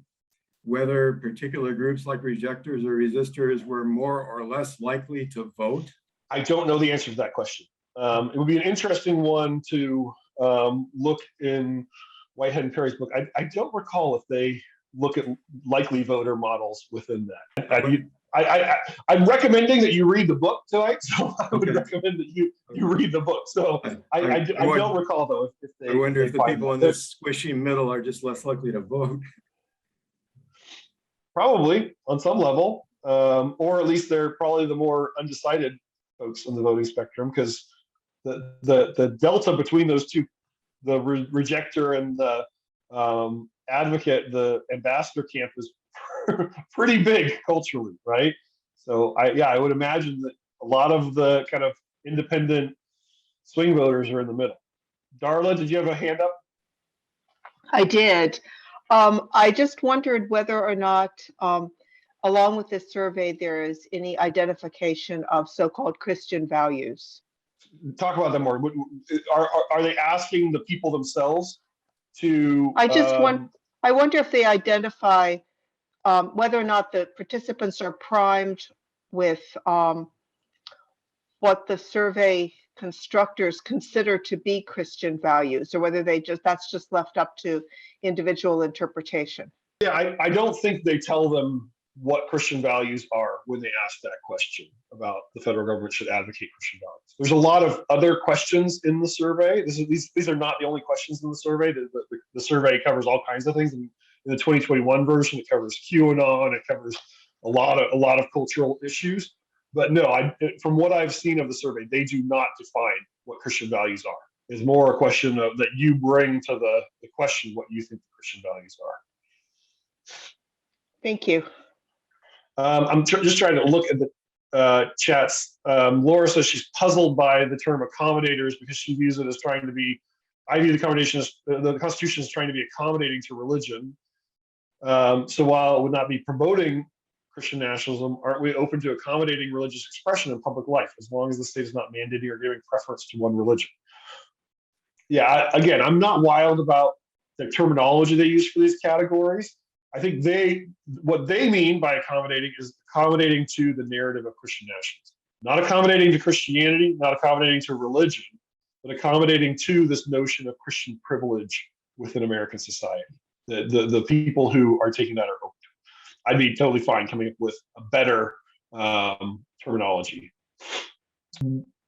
whether particular groups like rejectors or resistors were more or less likely to vote? I don't know the answer to that question. It would be an interesting one to look in Whitehead and Perry's book. I don't recall if they look at likely voter models within that. I'm recommending that you read the book tonight, so I would recommend that you read the book. So I don't recall though if they. I wonder if the find people that. in this squishy middle are just less likely to vote. Probably on some level, or at least they're probably the more undecided folks on the voting spectrum, because the delta between those two, the rejector and the advocate, the ambassador camp, is pretty big culturally, right? So I would imagine that a lot of the kind of independent swing voters are in the middle. Darla, did you have a hand up? I did. I just wondered whether or not, along with this survey, there is any identification of so-called Christian values. Talk about them more. Are they asking the people themselves to? I wonder if they identify whether or not the participants are primed with what the survey constructors consider to be Christian values, or whether that's just left up to individual interpretation. Yeah, I don't think they tell them what Christian values are when they ask that question about the federal government should advocate Christian values. There's a lot of other questions in the survey. These are not the only questions in the survey. The survey covers all kinds of things. In the 2021 version, it covers QAnon. It covers a lot of cultural issues. But no, from what I've seen of the survey, they do not define what Christian values are. It's more a question of that you bring to the question what you think the Christian values are. Thank you. I'm just trying to look at the chats. Laura says she's puzzled by the term accommodators because she views it as trying to be. I view the Constitution as trying to be accommodating to religion. So while it would not be promoting Christian nationalism, aren't we open to accommodating religious expression in public life as long as the state is not mandating or giving preference to one religion? Yeah, again, I'm not wild about the terminology they use for these categories. I think what they mean by accommodating is accommodating to the narrative of Christian nationalism, not accommodating to Christianity, not accommodating to religion, but accommodating to this notion of Christian privilege within American society. The people who are taking that are open. I'd be totally fine coming up with a better terminology.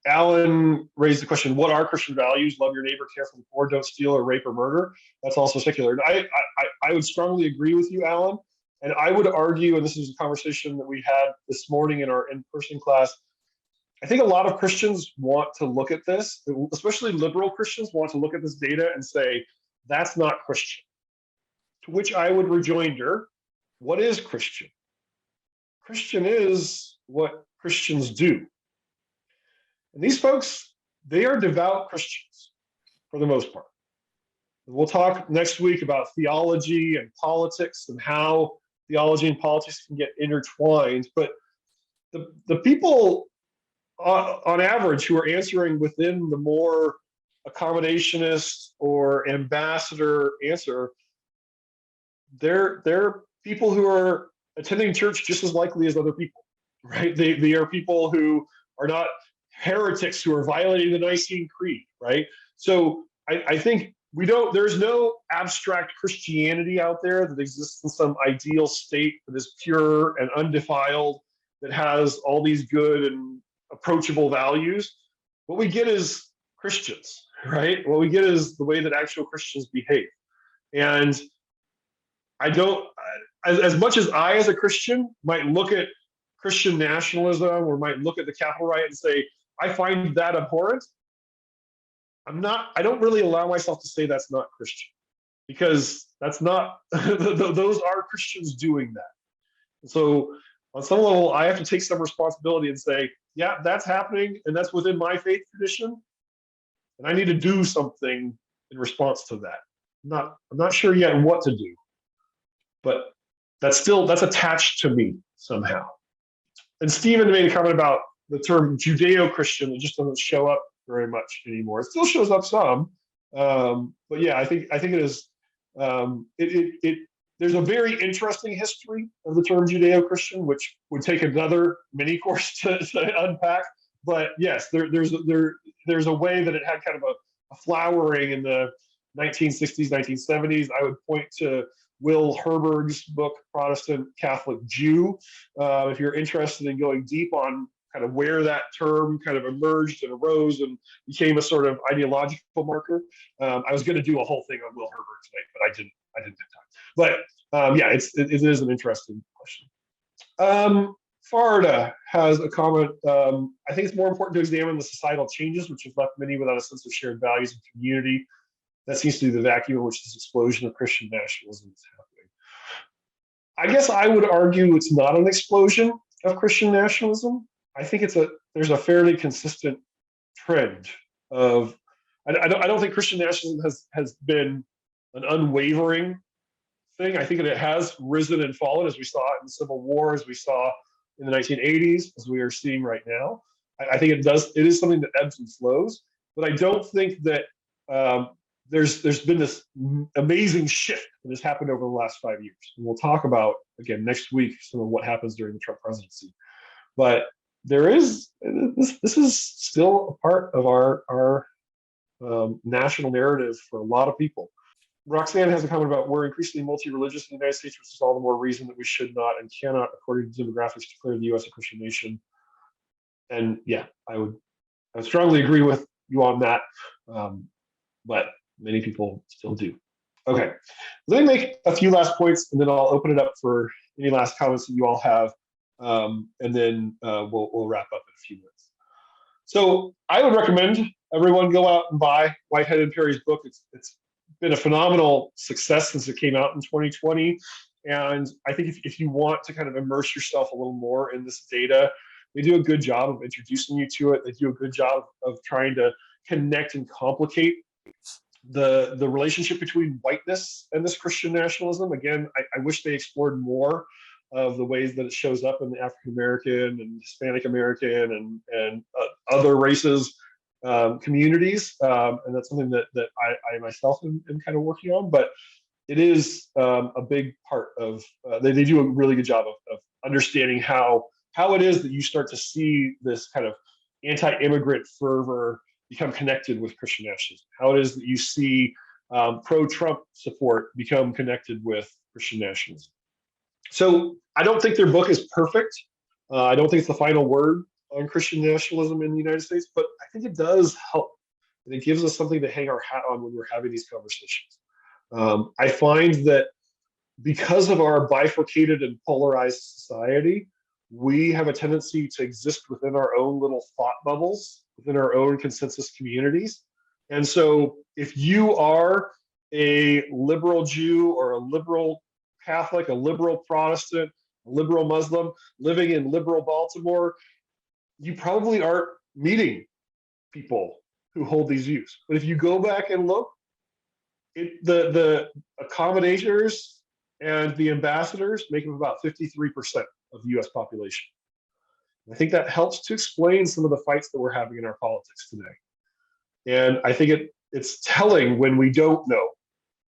Alan raised the question, what are Christian values? Love your neighbor, care for the poor, don't steal or rape or murder. That's also secular. And I would strongly agree with you, Alan. And I would argue, and this is a conversation that we had this morning in our in-person class, I think a lot of Christians want to look at this, especially liberal Christians want to look at this data and say, that's not Christian. To which I would rejoinder, what is Christian? Christian is what Christians do. And these folks, they are devout Christians for the most part. We'll talk next week about theology and politics and how theology and politics can get intertwined. But the people on average who are answering within the more accommodationist or ambassador answer, they're people who are attending church just as likely as other people, right? They are people who are not heretics who are violating the Nicene Creed, right? So I think there's no abstract Christianity out there that exists in some ideal state that is pure and undefiled, that has all these good and approachable values. What we get is Christians, right? What we get is the way that actual Christians behave. And I don't, as much as I, as a Christian, might look at Christian nationalism or might look at the Capitol Riot and say, I find that abhorrent, I don't really allow myself to say that's not Christian, because that's not, those are Christians doing that. And so on some level, I have to take some responsibility and say, yeah, that's happening and that's within my faith tradition. And I need to do something in response to that. I'm not sure yet what to do, but that's attached to me somehow. And Stephen made a comment about the term Judeo-Christian. It just doesn't show up very much anymore. It still shows up some, but yeah, I think it is. There's a very interesting history of the term Judeo-Christian, which would take another mini course to unpack. But yes, there's a way that it had kind of a flowering in the 1960s, 1970s. I would point to Will Herberg's book, Protestant Catholic Jew. If you're interested in going deep on kind of where that term kind of emerged and arose and became a sort of ideological marker. I was going to do a whole thing on Will Herbert tonight, but I didn't have time. But yeah, it is an interesting question. Farda has a comment. I think it's more important to examine the societal changes which have left many without a sense of shared values and community. That seems to be the vacuum in which this explosion of Christian nationalism is happening. I guess I would argue it's not an explosion of Christian nationalism. I think there's a fairly consistent trend of. I don't think Christian nationalism has been an unwavering thing. I think that it has risen and fallen, as we saw in the Civil War, as we saw in the 1980s, as we are seeing right now. I think it is something that ebbs and flows, but I don't think that there's been this amazing shift that has happened over the last 5 years. And we'll talk about, again, next week, some of what happens during the Trump presidency. But this is still a part of our national narrative for a lot of people. Roxanne has a comment about we're increasingly multi-religious in the United States, which is all the more reason that we should not and cannot, according to demographics, declare the U.S. a Christian nation. And yeah, I would strongly agree with you on that, but many people still do. Okay, let me make a few last points, and then I'll open it up for any last comments that you all have, and then we'll wrap up in a few minutes. So I would recommend everyone go out and buy Whitehead and Perry's book. It's been a phenomenal success since it came out in 2020. And I think if you want to kind of immerse yourself a little more in this data, they do a good job of introducing you to it. They do a good job of trying to connect and complicate the relationship between whiteness and this Christian nationalism. Again, I wish they explored more of the ways that it shows up in the African American and Hispanic American and other races communities, and that's something that I myself am kind of working on. But it is a big part of. They do a really good job of understanding how it is that you start to see this kind of anti-immigrant fervor become connected with Christian nationalism. How it is that you see pro-Trump support become connected with Christian nationalism. So I don't think their book is perfect. I don't think it's the final word on Christian nationalism in the United States, but I think it does help. And it gives us something to hang our hat on when we're having these conversations. I find that because of our bifurcated and polarized society, we have a tendency to exist within our own little thought bubbles, within our own consensus communities. And so if you are a liberal Jew or a liberal Catholic, a liberal Protestant, a liberal Muslim living in liberal Baltimore, you probably aren't meeting people who hold these views. But if you go back and look, the accommodators and the ambassadors make up about 53% of the US population. I think that helps to explain some of the fights that we're having in our politics today. And I think it's telling when we don't know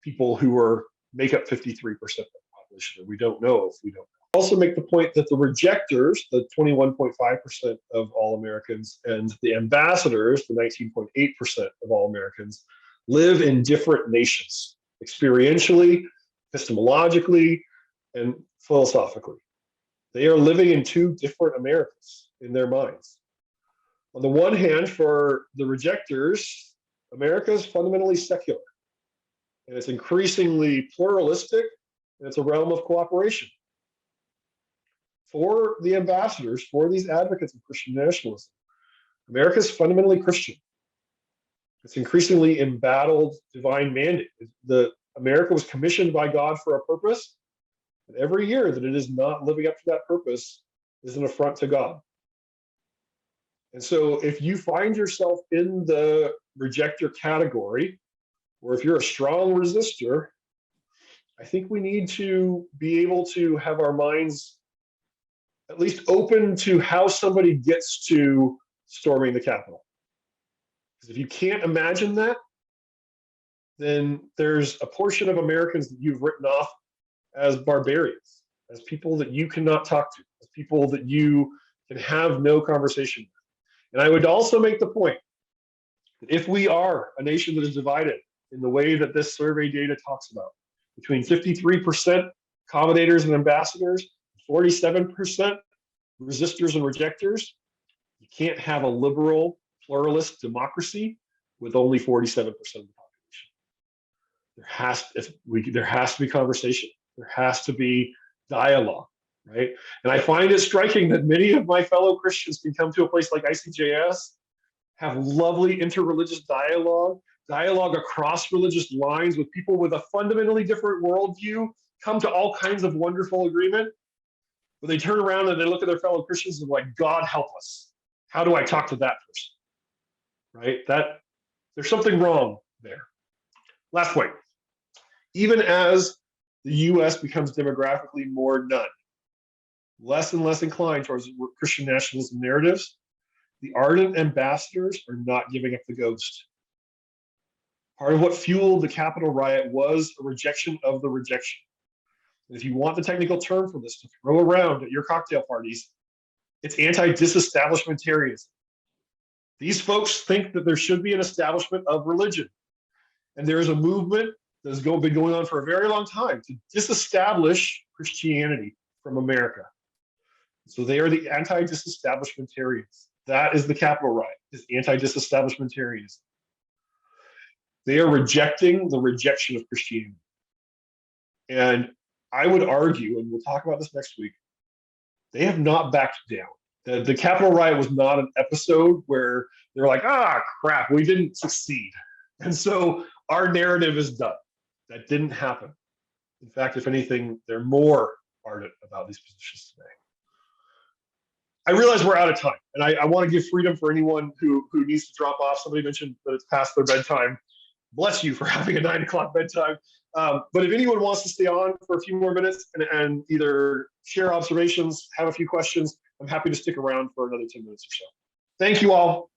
people who make up 53% of the population, or we don't know if we don't know. Also make the point that the rejectors, the 21.5% of all Americans, and the ambassadors, the 19.8% of all Americans, live in different nations, experientially, epistemologically, and philosophically. They are living in two different Americas in their minds. On the one hand, for the rejectors, America is fundamentally secular, and it's increasingly pluralistic, and it's a realm of cooperation. For the ambassadors, for these advocates of Christian nationalism, America is fundamentally Christian. It's increasingly embattled divine mandate. America was commissioned by God for a purpose, and every year that it is not living up to that purpose is an affront to God. And so if you find yourself in the rejector category, or if you're a strong resistor, I think we need to be able to have our minds at least open to how somebody gets to storming the Capitol. Because if you can't imagine that, then there's a portion of Americans that you've written off as barbarians, as people that you cannot talk to, as people that you can have no conversation with. And I would also make the point that if we are a nation that is divided in the way that this survey data talks about, between 53% accommodators and ambassadors, 47% resistors and rejectors. You can't have a liberal pluralist democracy with only 47% of the population. There has to be conversation. There has to be dialogue, right? And I find it striking that many of my fellow Christians can come to a place like ICJS, have lovely interreligious dialogue across religious lines with people with a fundamentally different worldview, come to all kinds of wonderful agreement. But they turn around and they look at their fellow Christians and like, God help us. How do I talk to that person? Right? There's something wrong there. Last point. Even as the US becomes demographically more none, less and less inclined towards Christian nationalism narratives, the ardent ambassadors are not giving up the ghost. Part of what fueled the Capitol Riot was a rejection of the rejection. And if you want the technical term for this to throw around at your cocktail parties, it's anti-disestablishmentarianism. These folks think that there should be an establishment of religion. And there is a movement that has been going on for a very long time to disestablish Christianity from America. So they are the anti-disestablishmentarians. That is the Capitol Riot, is anti-disestablishmentarianism. They are rejecting the rejection of Christianity. And I would argue, and we'll talk about this next week, they have not backed down. The Capitol Riot was not an episode where they're like, crap, we didn't succeed. And so our narrative is done. That didn't happen. In fact, if anything, they're more ardent about these positions today. I realize we're out of time, and I want to give freedom for anyone who needs to drop off. Somebody mentioned that it's past their bedtime. Bless you for having a 9 o'clock bedtime. But if anyone wants to stay on for a few more minutes and either share observations, have a few questions, I'm happy to stick around for another 10 minutes or so. Thank you all.